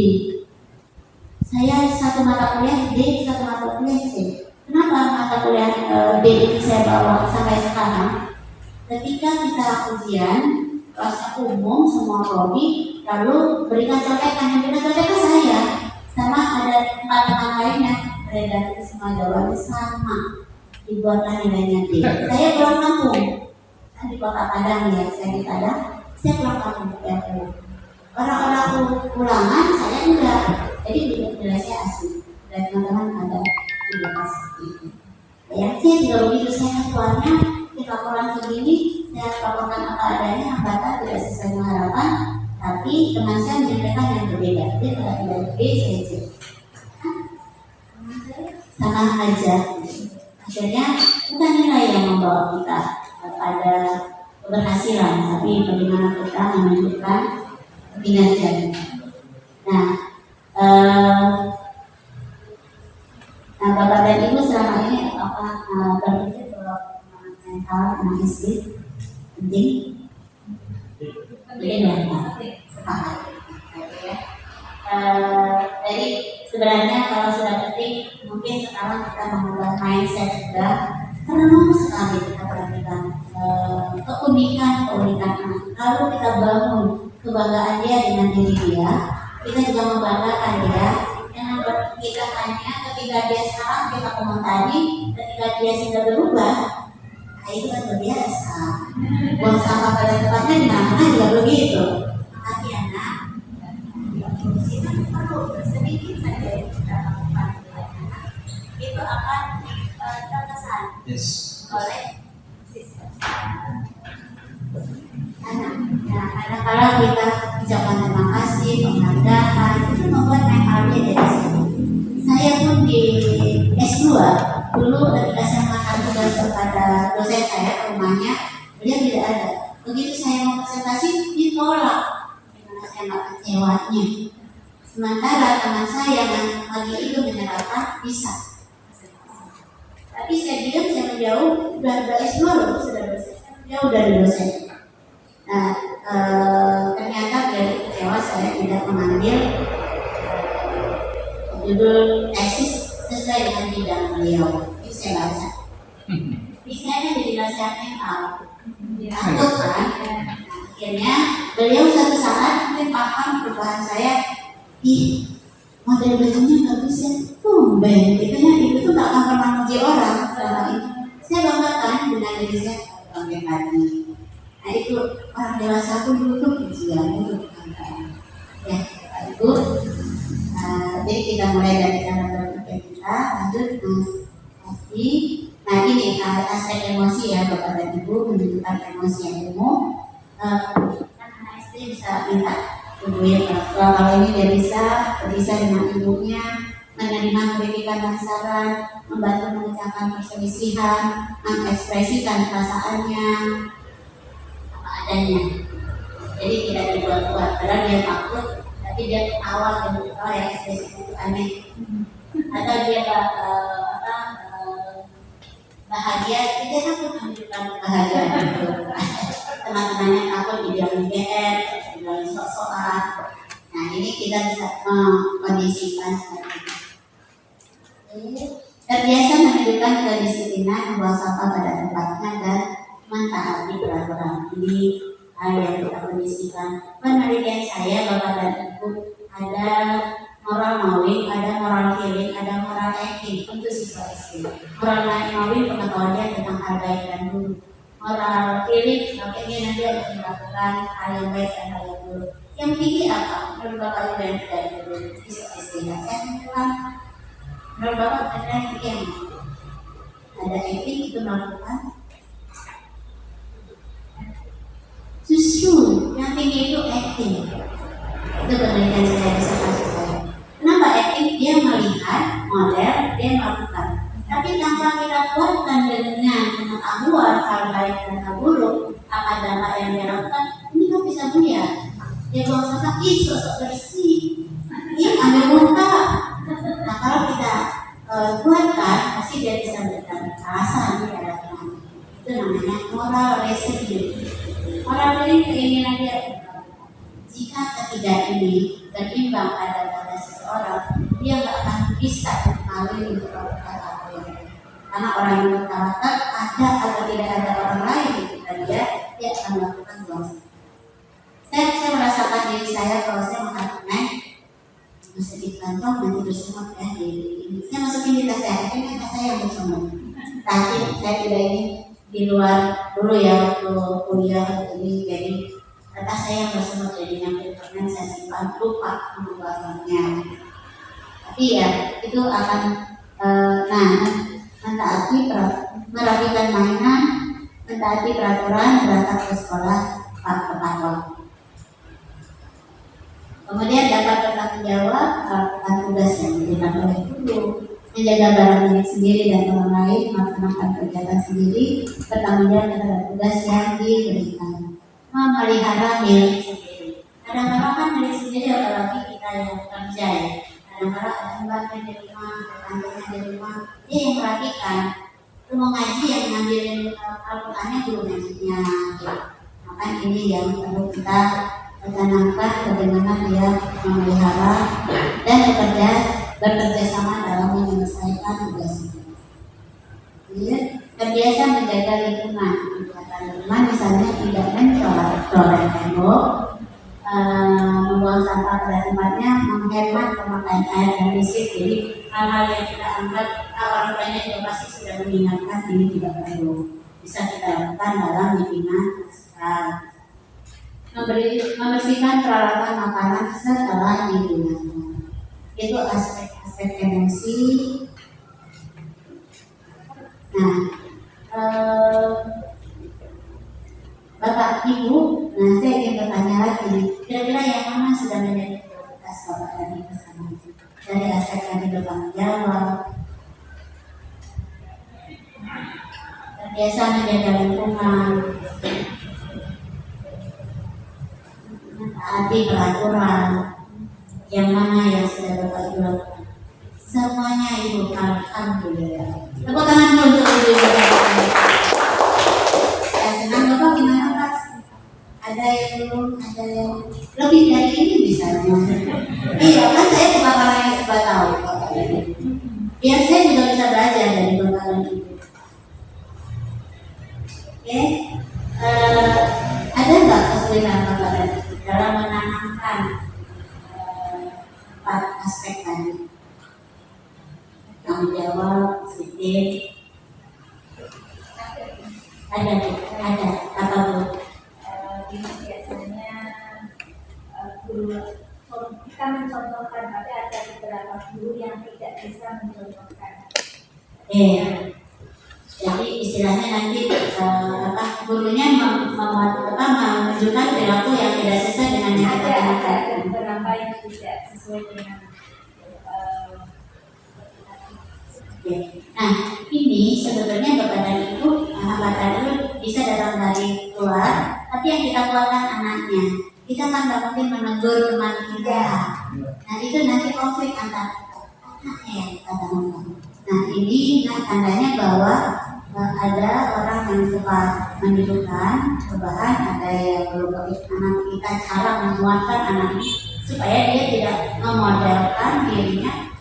Saya satu mata kuliah D, satu mata kuliah C. Kenapa mata kuliah D ini saya bawa sampai sekarang? Ketika kita ujian kelas umum semua prodi, lalu berikan contekan, yang berikan contekan saya sama ada 4 teman lainnya, beredar semua jawabannya sama, dibuatlah nilainya D. Saya pulang kampung, kan di kota Padang ya, saya di Padang, saya pulang kampung ya. Orang-orang pulangan saya enggak, jadi nilai saya asli. Dan teman-teman ada di bekas itu. Ya, saya juga begitu, saya keluarnya di laporan segini, saya laporkan apa adanya, hambatan tidak sesuai dengan harapan, tapi teman saya menyampaikan yang berbeda. Dia tidak nilai B, saya C. Sama aja. Akhirnya bukan nilai yang membawa kita pada keberhasilan, tapi bagaimana kita menunjukkan kinerja. Nah, Bapak dan Ibu selama ini apakah berpikir bahwa mental anak SD penting? Penting ya, Pak. Sepakat. Jadi sebenarnya kalau sudah penting, mungkin sekarang kita mengubah mindset juga, karena mau sekali kita perhatikan keunikan anak. Lalu kita bangun kebanggaan dia dengan diri dia, kita juga membanggakan dia. Jangan kita hanya ketika dia sekarang kita komentari, ketika dia sudah berubah, nah itu kan biasa. Buang sampah pada tempatnya di mana juga begitu. Makasih anak. Kita perlu sedikit saja yang kita lakukan itu akan terkesan oleh sistem. Nah, kadang-kadang kita ucapkan terima kasih, penghargaan, itu membuat mentalnya jadi sehat. Saya pun di S2 dulu ketika saya melakukan tugas kepada dosen saya ke rumahnya, beliau tidak ada. Begitu saya mau presentasi, ditolak. Karena saya nggak kecewanya. Sementara teman saya yang pagi itu menyerahkan bisa. Tapi saya bilang saya menjauh, sudah S2 loh, sudah dosen, jauh dari dosen. Nah, ternyata dari kecewa saya tidak mengambil judul tesis sesuai dengan bidang beliau. Itu saya baca. Jadi saya jadi nasihat mental. Takut kan? Akhirnya beliau satu saat mungkin paham perubahan saya. Ih, model bajunya bagus ya. Tumben, katanya ibu tuh gak akan pernah muji orang selama ini. Saya banggakan dengan diri saya bangga lagi. Nah itu orang dewasa pun butuh pujian, butuh penghargaan. Ya, Bapak Ibu. Jadi kita mulai dari cara berpikir kita, lanjut pasti. Nah ini aspek emosi ya Bapak dan Ibu, menunjukkan emosi yang umum. Kan anak SD bisa minta duit, kalau ini dia bisa dengan ibunya, menerima kritikan dan saran, membantu memecahkan perselisihan, mengekspresikan perasaannya apa adanya. Jadi tidak dibuat-buat, padahal dia takut, tapi dia ketawa dan ketawa ya ekspresi itu aneh. Atau dia bahagia, dia takut menunjukkan kebahagiaan itu. Teman-temannya takut dibilang GR, dibilang sok-sokan. Nah ini kita bisa mengkondisikan seperti itu. Terbiasa menunjukkan kedisiplinan, membuang sampah pada tempatnya dan mentaati peraturan. Ini hal yang kita kondisikan. Penelitian saya Bapak dan Ibu, ada moral knowing, ada moral feeling, ada moral acting untuk siswa SD. Moral knowing pengetahuannya tentang hal baik dan buruk. moral feeling, oke ini nanti harus melakukan hal yang baik dan hal yang buruk. Yang tinggi apa? Menurut Bapak Ibu yang tidak dulu istilah saya bilang, menurut Bapak ada yang tinggi yang mana? Ada etik itu melakukan. Justru yang tinggi itu etik. Itu penelitian saya bisa kasih saya. Kenapa etik? Dia melihat model, dia melakukan. Tapi tanpa kita kuatkan dengan pengetahuan hal baik dan hal buruk, apa dampak yang dia lakukan, ini kan bisa buyar. Dia buang sampah, sosok bersih, ambil muka. Nah kalau kita kuatkan, pasti dia bisa memberikan alasan pada teman. Itu namanya moral resilience. Moral resilience keinginan dia. Jika ketiga ini berimbang pada seseorang, dia nggak akan bisa mengalami untuk melakukan apa yang lain. Karena orang yang berkarakter ada atau tidak ada orang lain di sekitar dia akan melakukan dosa. Saya merasakan diri saya kalau saya makan permen, masukin kantong nanti bersemut ya di ini. Saya masukin di tas saya, ini tas saya yang bersemut. Tapi saya tidak ingin di luar dulu ya waktu kuliah ini jadi tas saya yang bersemut jadi nyampe permen saya simpan lupa mengeluarkannya. Tapi ya itu akan mentaati merapikan mainan, mentaati peraturan, berangkat ke sekolah tepat waktu. Kemudian dapat bertanggung jawab melakukan tugas yang diberikan oleh guru, menjaga barang milik sendiri dan orang lain, melaksanakan kegiatan sendiri, bertanggung jawab terhadap tugas yang diberikan, memelihara milik sendiri. Kadang-kadang kan milik sendiri apalagi kita yang bekerja ya. Kadang-kadang ada mbaknya di rumah, tetangga di rumah, dia yang perhatikan. Lu mau ngaji yang ngambilin Al-Qurannya guru ngajinya. Maka ini yang perlu kita tanamkan bagaimana dia memelihara dan bekerja sama dalam menyelesaikan tugasnya. Terbiasa menjaga lingkungan, misalnya tidak mencoret tembok, membuang sampah pada tempatnya, menghemat pemakaian air dan listrik. Jadi hal-hal yang kita anggap orang lainnya juga pasti sudah mengingatkan ini tidak perlu, bisa kita lakukan dalam lingkungan sekitar. Membersihkan peralatan makanan setelah digunakan. Itu aspek emosi. Nah, Bapak Ibu, saya ingin bertanya lagi, kira-kira yang mana sudah menjadi prioritas Bapak dan Ibu bersama? Dari aspek yang bertanggung jawab, terbiasa menjaga lingkungan, mentaati peraturan, yang mana yang sudah Bapak Ibu lakukan? Semuanya Ibu, alhamdulillah. Tepuk tangan dulu untuk Ibu. Saya senang Bapak, gimana Pak? Ada yang belum, ada yang lebih dari ini misalnya. Iya kan saya kebakaran yang serba tahu Bapak Ibu. Biar saya juga bisa belajar dari Bapak dan Ibu. Oke, ada nggak kesulitan Bapak dan Ibu dalam menanamkan empat aspek tadi? Tanggung jawab, disiplin. Ada apa Bu? Ini biasanya guru kita mencontohkan, tapi ada beberapa guru yang tidak bisa mencontohkan. Jadi istilahnya nanti gurunya menunjukkan perilaku yang tidak sesuai dengan yang kita tanamkan. Ada beberapa yang tidak sesuai dengan. Nah, ini sebetulnya Bapak dan Ibu, hambatan itu bisa datang dari luar, tapi yang kita kuatkan anaknya. Kita kan nggak mungkin menegur teman kita. Nah, itu nanti konflik antar anaknya yang kita tanamkan. Nah, ini tandanya bahwa ada orang yang cepat menirukan perubahan, ada yang belum anak kita cara menguatkan anaknya supaya dia tidak memodelkan dirinya,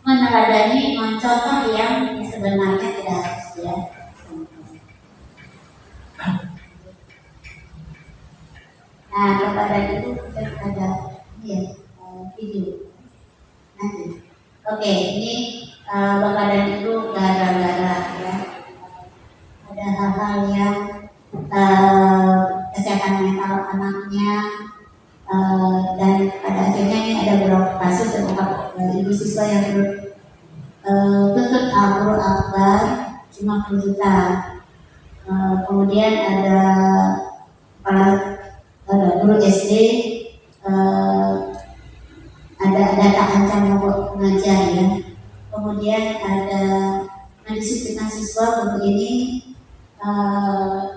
meneladani, mencontoh yang sebenarnya tidak harus dia. Nah, kepada itu kita ada video nanti. Oke, ini Bapak dan Ibu gara-gara ya ada kasus terhadap ibu siswa yang tuntut Al-Qur'an Akbar 50 juta. Kemudian ada guru SD ada data ancam mogok mengajar ya. Kemudian ada mendisiplinkan siswa untuk ini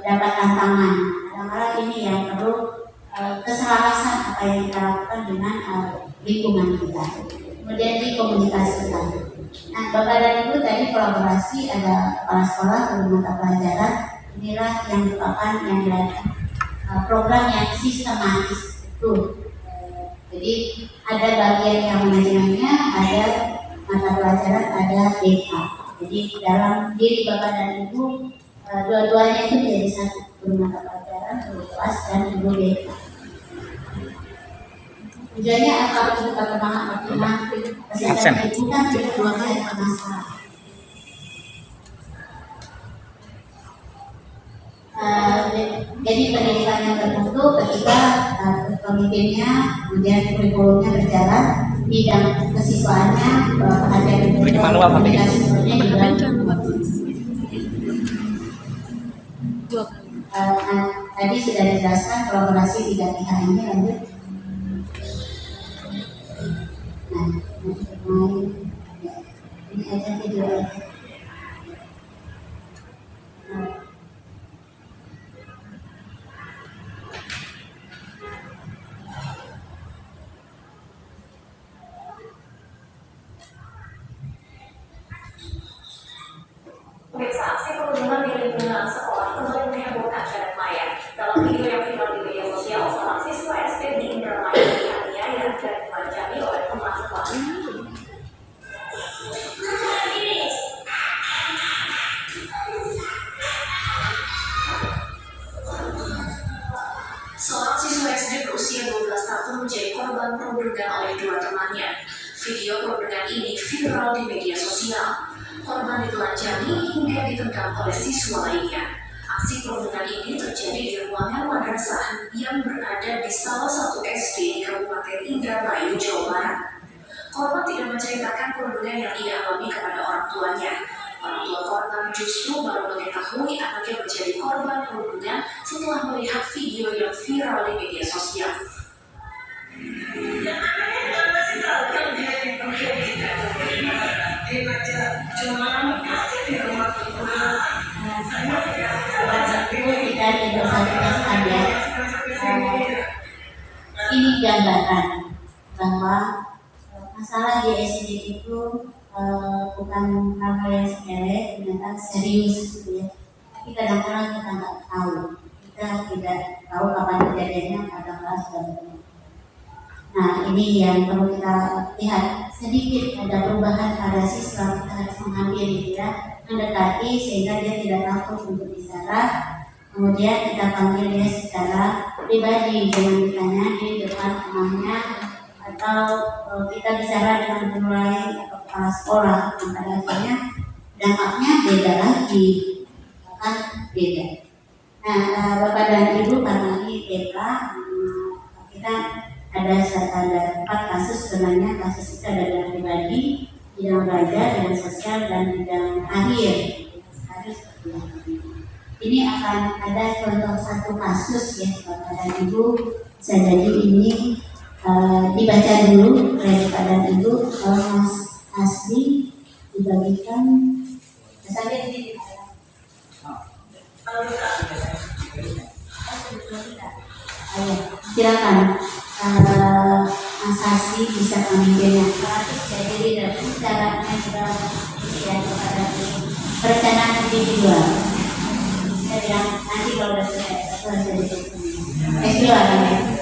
dapat tantangan. Kadang-kadang ini yang perlu keselarasan apa yang kita lakukan dengan lingkungan kita. Kemudian dikomunikasikan. Nah, Bapak dan Ibu tadi kolaborasi ada kepala sekolah, guru mata pelajaran. Inilah yang merupakan yang dilakukan program yang sistematis itu. Jadi ada bagian yang manajemennya, ada mata pelajaran, ada BK. Jadi dalam diri Bapak dan Ibu dua-duanya itu menjadi satu, guru mata pelajaran, guru kelas, dan guru BK. Tujuannya apa? Untuk perkembangan kesehatan ibu kan keluarga yang bermasalah. Jadi pendidikan yang tertentu ketika pemimpinnya, kemudian kurikulumnya berjalan, bidang kesiswaannya, perhatian komunikasi sebenarnya juga. Tadi sudah dijelaskan kolaborasi 3 pihak ini lanjut. Nah, ini aja video aja. Pemirsa, aksi perundungan di lingkungan sekolah kembali menghebohkan jagat maya. Dalam video yang viral di media sosial, seorang siswa SD di Indramayu dianiaya dan dipanjami oleh teman sekolah. Seorang siswa SD berusia 12 tahun menjadi korban perundungan oleh 2 temannya. Video perundungan ini viral di media sosial. Korban ditelanjangi hingga ditendang oleh siswa lainnya. Aksi perundungan ini terjadi di ruangan madrasah yang berada di salah satu SD di Kabupaten Indramayu, Jawa Barat. Korban tidak menceritakan perundungan yang ia alami kepada orang tuanya. Orang tua korban justru baru mengetahui anaknya menjadi korban perundungan setelah melihat video yang viral di media sosial. Kita tidak saja ya. Ini gambaran bahwa masalah di SD itu bukan hal yang sepele, ternyata serius gitu ya. Tapi kadang-kadang kita nggak tahu, kita tidak tahu kapan kejadiannya, kadang-kadang sudah berlalu. Nah, ini yang perlu kita lihat, sedikit ada perubahan pada siswa, kita harus menghampiri dia, mendekati sehingga dia tidak takut untuk bicara. Kemudian kita panggil dia secara pribadi, jangan ditanya di depan temannya, atau kita bicara dengan guru lain atau kepala sekolah. Pada akhirnya dampaknya beda lagi, akan beda. Nah, Bapak dan Ibu, karena ini beda, kita ada 4 kasus sebenarnya. Kasus itu ada bidang pribadi, bidang belajar, bidang sosial, dan bidang akhir. Ini akan ada contoh 1 kasus ya Bapak dan Ibu. Bisa jadi ini dibaca dulu oleh Bapak dan Ibu. Mas Asli dibagikan. Sampai di ayo silakan. Mas Asli bisa memimpinnya. Jadi dari caranya juga ya kepada perencanaan individual. Saya bilang nanti kalau sudah selesai S2 namanya.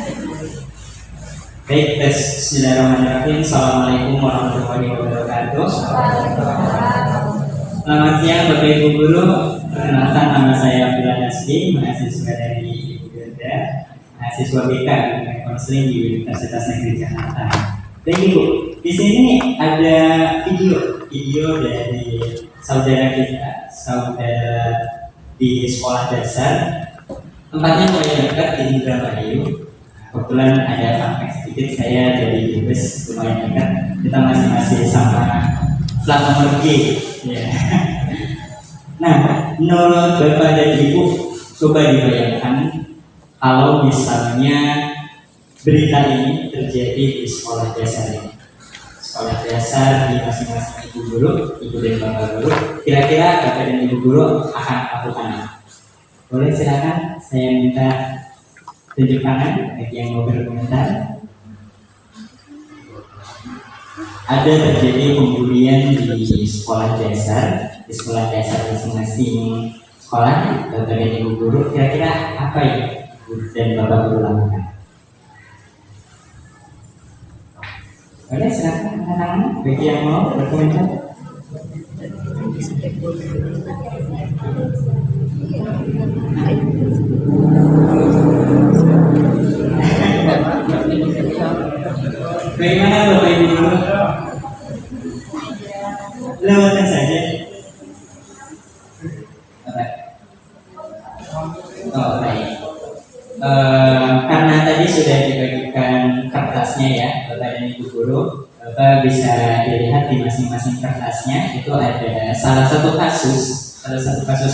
Baik, bismillahirrahmanirrahim. Assalamualaikum warahmatullahi wabarakatuh. Selamat siang Bapak Ibu Guru. Perkenalkan, nama saya Abdullah Nasri, mahasiswa dari Ibu Gerda, mahasiswa BK di Konseling di Universitas Negeri Jakarta. Baik Ibu, di sini ada video dari saudara kita, saudara di sekolah dasar, tempatnya mulai dekat di Indramayu. Kebetulan ada sampai sedikit, saya dari Brebes lumayan dekat, kita masih sama plat nomor G. Ya. Nah, menurut Bapak dan Ibu, coba dibayangkan kalau misalnya berita ini terjadi di sekolah dasar ini. Sekolah dasar di masing-masing ibu guru, ibu dan bapak guru, kira-kira bapak dan ibu guru akan melakukan apa? Boleh silakan, saya minta tunjuk tangan bagi yang mau berkomentar. Ada terjadi pembulian di sekolah dasar, masing-masing sekolah, bapak dan ibu guru, kira-kira apa ya ibu dan bapak guru lakukan? Boleh silakan angkat tangan bagi yang mau berkomentar. Bagaimana Bapak Ibu guru? Lewatkan saja. Oh baik. Karena tadi sudah dibagikan kertasnya ya, Bapak dan Ibu guru, Bapak bisa dilihat di masing-masing kertasnya itu ada salah satu kasus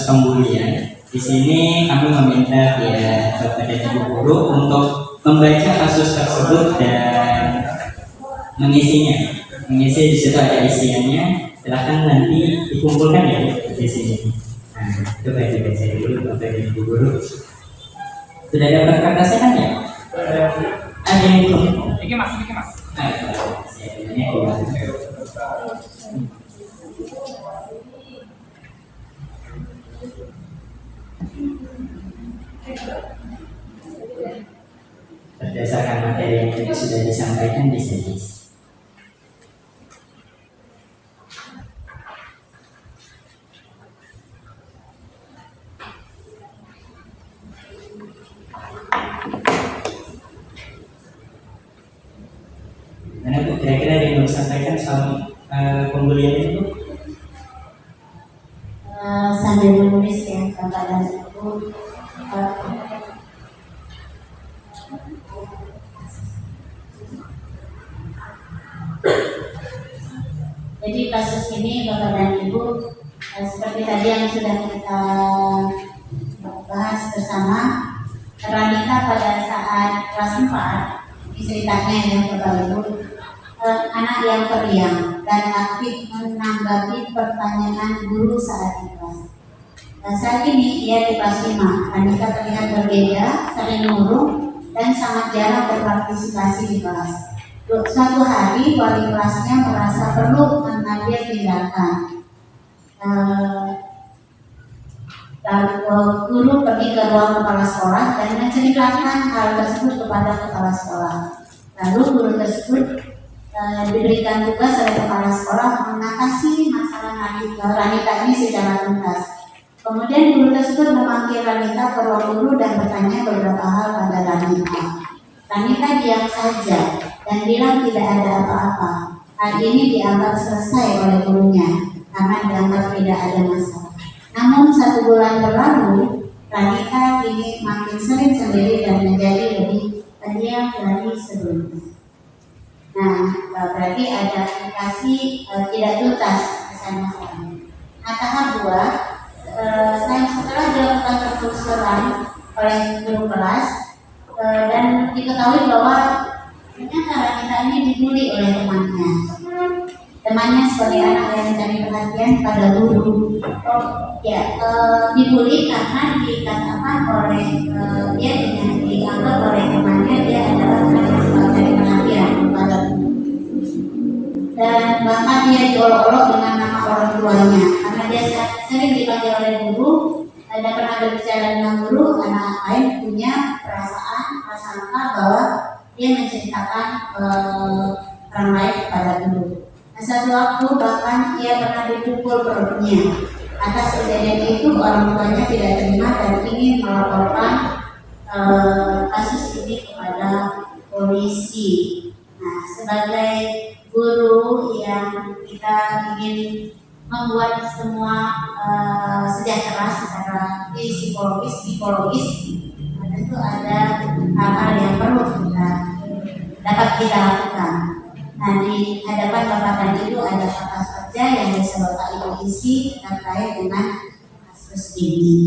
pembulian. Di sini kami meminta ya Bapak dan Ibu guru untuk membaca kasus tersebut dan mengisinya. Mengisi di situ ada isiannya. Silakan nanti dikumpulkan ya di sini. Nah, coba dibaca dulu Bapak dan Ibu guru. Sudah dapat kertasnya kan ya? Ada yang belum? Ini mas. Nah, saya tanya berdasarkan materi yang tadi sudah disampaikan bisa diisi. Mana Bu, kira-kira yang mau disampaikan soal pembulian itu? Sambil menulis ya Bapak dan Ibu. Jadi kasus ini Bapak dan Ibu seperti tadi yang sudah kita bahas bersama, Ranita pada saat kelas 4 ceritanya ya Bapak Ibu, anak yang periang dan aktif menanggapi pertanyaan guru saat di kelas. Saat ini ia di kelas 5, Ranita terlihat berbeda, sering murung dan sangat jarang berpartisipasi di kelas. Suatu hari wali kelasnya merasa perlu mengambil tindakan. Guru pergi ke ruang kepala sekolah dan menceritakan hal tersebut kepada kepala sekolah. Lalu guru tersebut diberikan tugas oleh kepala sekolah mengatasi masalah Ranita ini secara tuntas. Kemudian guru tersebut memanggil Ranita ke ruang guru dan bertanya beberapa hal pada Ranita. Ranita diam saja dan bilang tidak ada apa-apa. Hal ini dianggap selesai oleh gurunya karena dianggap tidak ada masalah. Namun 1 bulan berlalu, Ranita kini makin sering sendiri dan menjadi lebih pendiam dari sebelumnya. Nah, berarti ada indikasi tidak tuntas masalahnya. Nah, tahap 2, setelah dilakukan penelusuran oleh guru kelas dan diketahui bahwa ternyata Ranita ini dibully oleh temannya. Temannya sebagai anak yang mencari perhatian pada guru. Dibully karena dikatakan oleh dia dianggap oleh temannya dia adalah anak yang suka mencari perhatian pada guru. Dan bahkan dia diolok-olok dengan nama orang tuanya karena dia sering dipanggil oleh guru dan pernah berbicara dengan guru. Anak lain punya prasangka bahwa dia menceritakan orang lain kepada guru. Nah, satu waktu bahkan ia pernah dipukul perutnya. Atas kejadian itu orang tuanya tidak terima dan ingin melaporkan kasus ini kepada polisi. Nah, sebagai guru yang kita ingin membuat semua sejahtera secara psikologis, tentu ada hal-hal yang perlu dapat kita lakukan. Nah, di hadapan Bapak dan Ibu ada kertas kerja yang bisa Bapak Ibu isi terkait dengan kasus ini.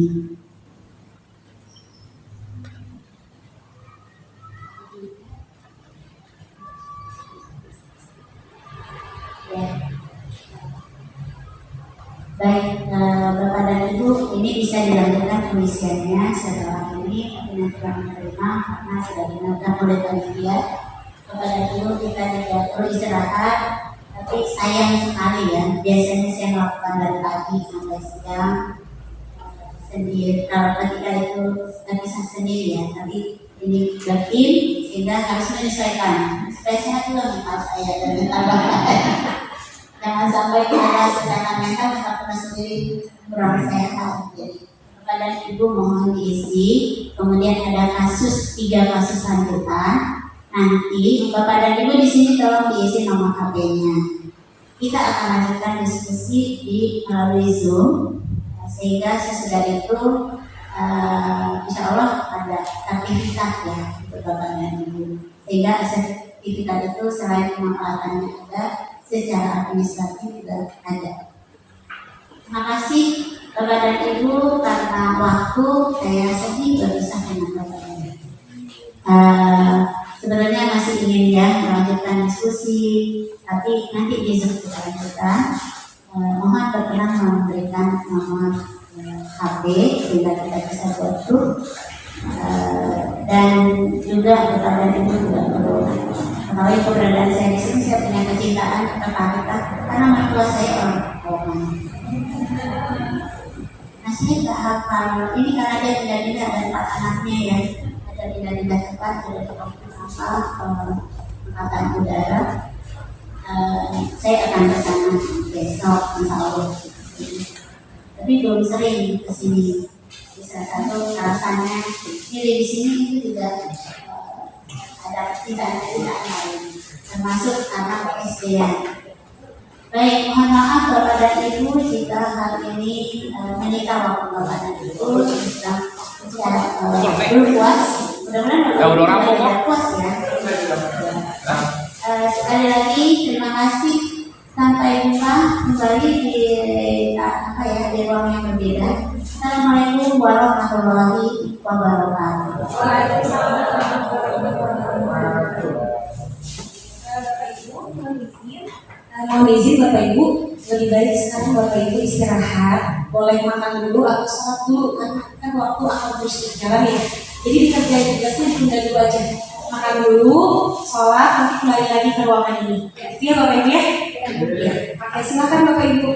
Ya. Baik, Bapak dan Ibu, ini bisa dilanjutkan pengisiannya setelah ini, tapi nanti kami menerima karena sudah dilakukan oleh panitia. Bapak dan Ibu, kita tidak perlu istirahat, tapi sayang sekali ya, biasanya saya melakukan dari pagi sampai siang sendiri. Kalau ketika itu bisa sendiri ya, tapi ini bertim sehingga harus menyesuaikan supaya sehat juga mental saya dan mental Bapak. Jangan sampai kita secara mental kita pernah sendiri kurang sehat. Jadi kepada Ibu mohon diisi. Kemudian ada 3 kasus lanjutan. Nanti Bapak dan Ibu di sini tolong diisi nomor HP-nya. Kita akan lanjutkan diskusi melalui Zoom, sehingga sesudah itu insya Allah ada sertifikat ya untuk Bapak dan Ibu. Sehingga sertifikat itu selain pemanfaatannya ada, secara administratif juga ada. Terima kasih kepada Ibu karena waktu saya sedih berpisah dengan Bapak. Sebenarnya masih ingin ya melanjutkan diskusi, tapi nanti di Zoom kita lanjutkan. Mohon berkenan memberikan nomor HP sehingga kita bisa buat grup. Dan juga kepada Ibu juga perlu mengetahui keberadaan saya di sini. Saya punya kecintaan kepada karena mertua saya orang Koman. Nah, saya nggak hafal ini karena dia pindah-pindah ada 4 anaknya ya, ada pindah-pindah cepat, ada angkatan udara. Saya akan ke sana besok insya Allah. Tapi belum sering ke sini. Bisa satu alasannya pilih di sini itu juga ada tidak lain, termasuk karena PSDN. Baik, mohon maaf Bapak dan Ibu jika hal ini menyita waktu Bapak dan Ibu sedang belum puas. Mudah-mudahan Bapak tidak puas ya. Sekali lagi terima kasih. Sampai jumpa kembali di di ruang yang berbeda. Assalamualaikum warahmatullahi wabarakatuh. Mohon izin Bapak Ibu, lebih baik sekarang Bapak Ibu istirahat, boleh makan dulu atau sholat dulu kan waktu akan terus berjalan ya. Jadi dikerjain tugasnya ditunda dulu aja. Makan dulu, sholat, nanti kembali lagi ke ruangan ini. Itu ya Bapak Ibu ya. Oke, silakan Bapak Ibu.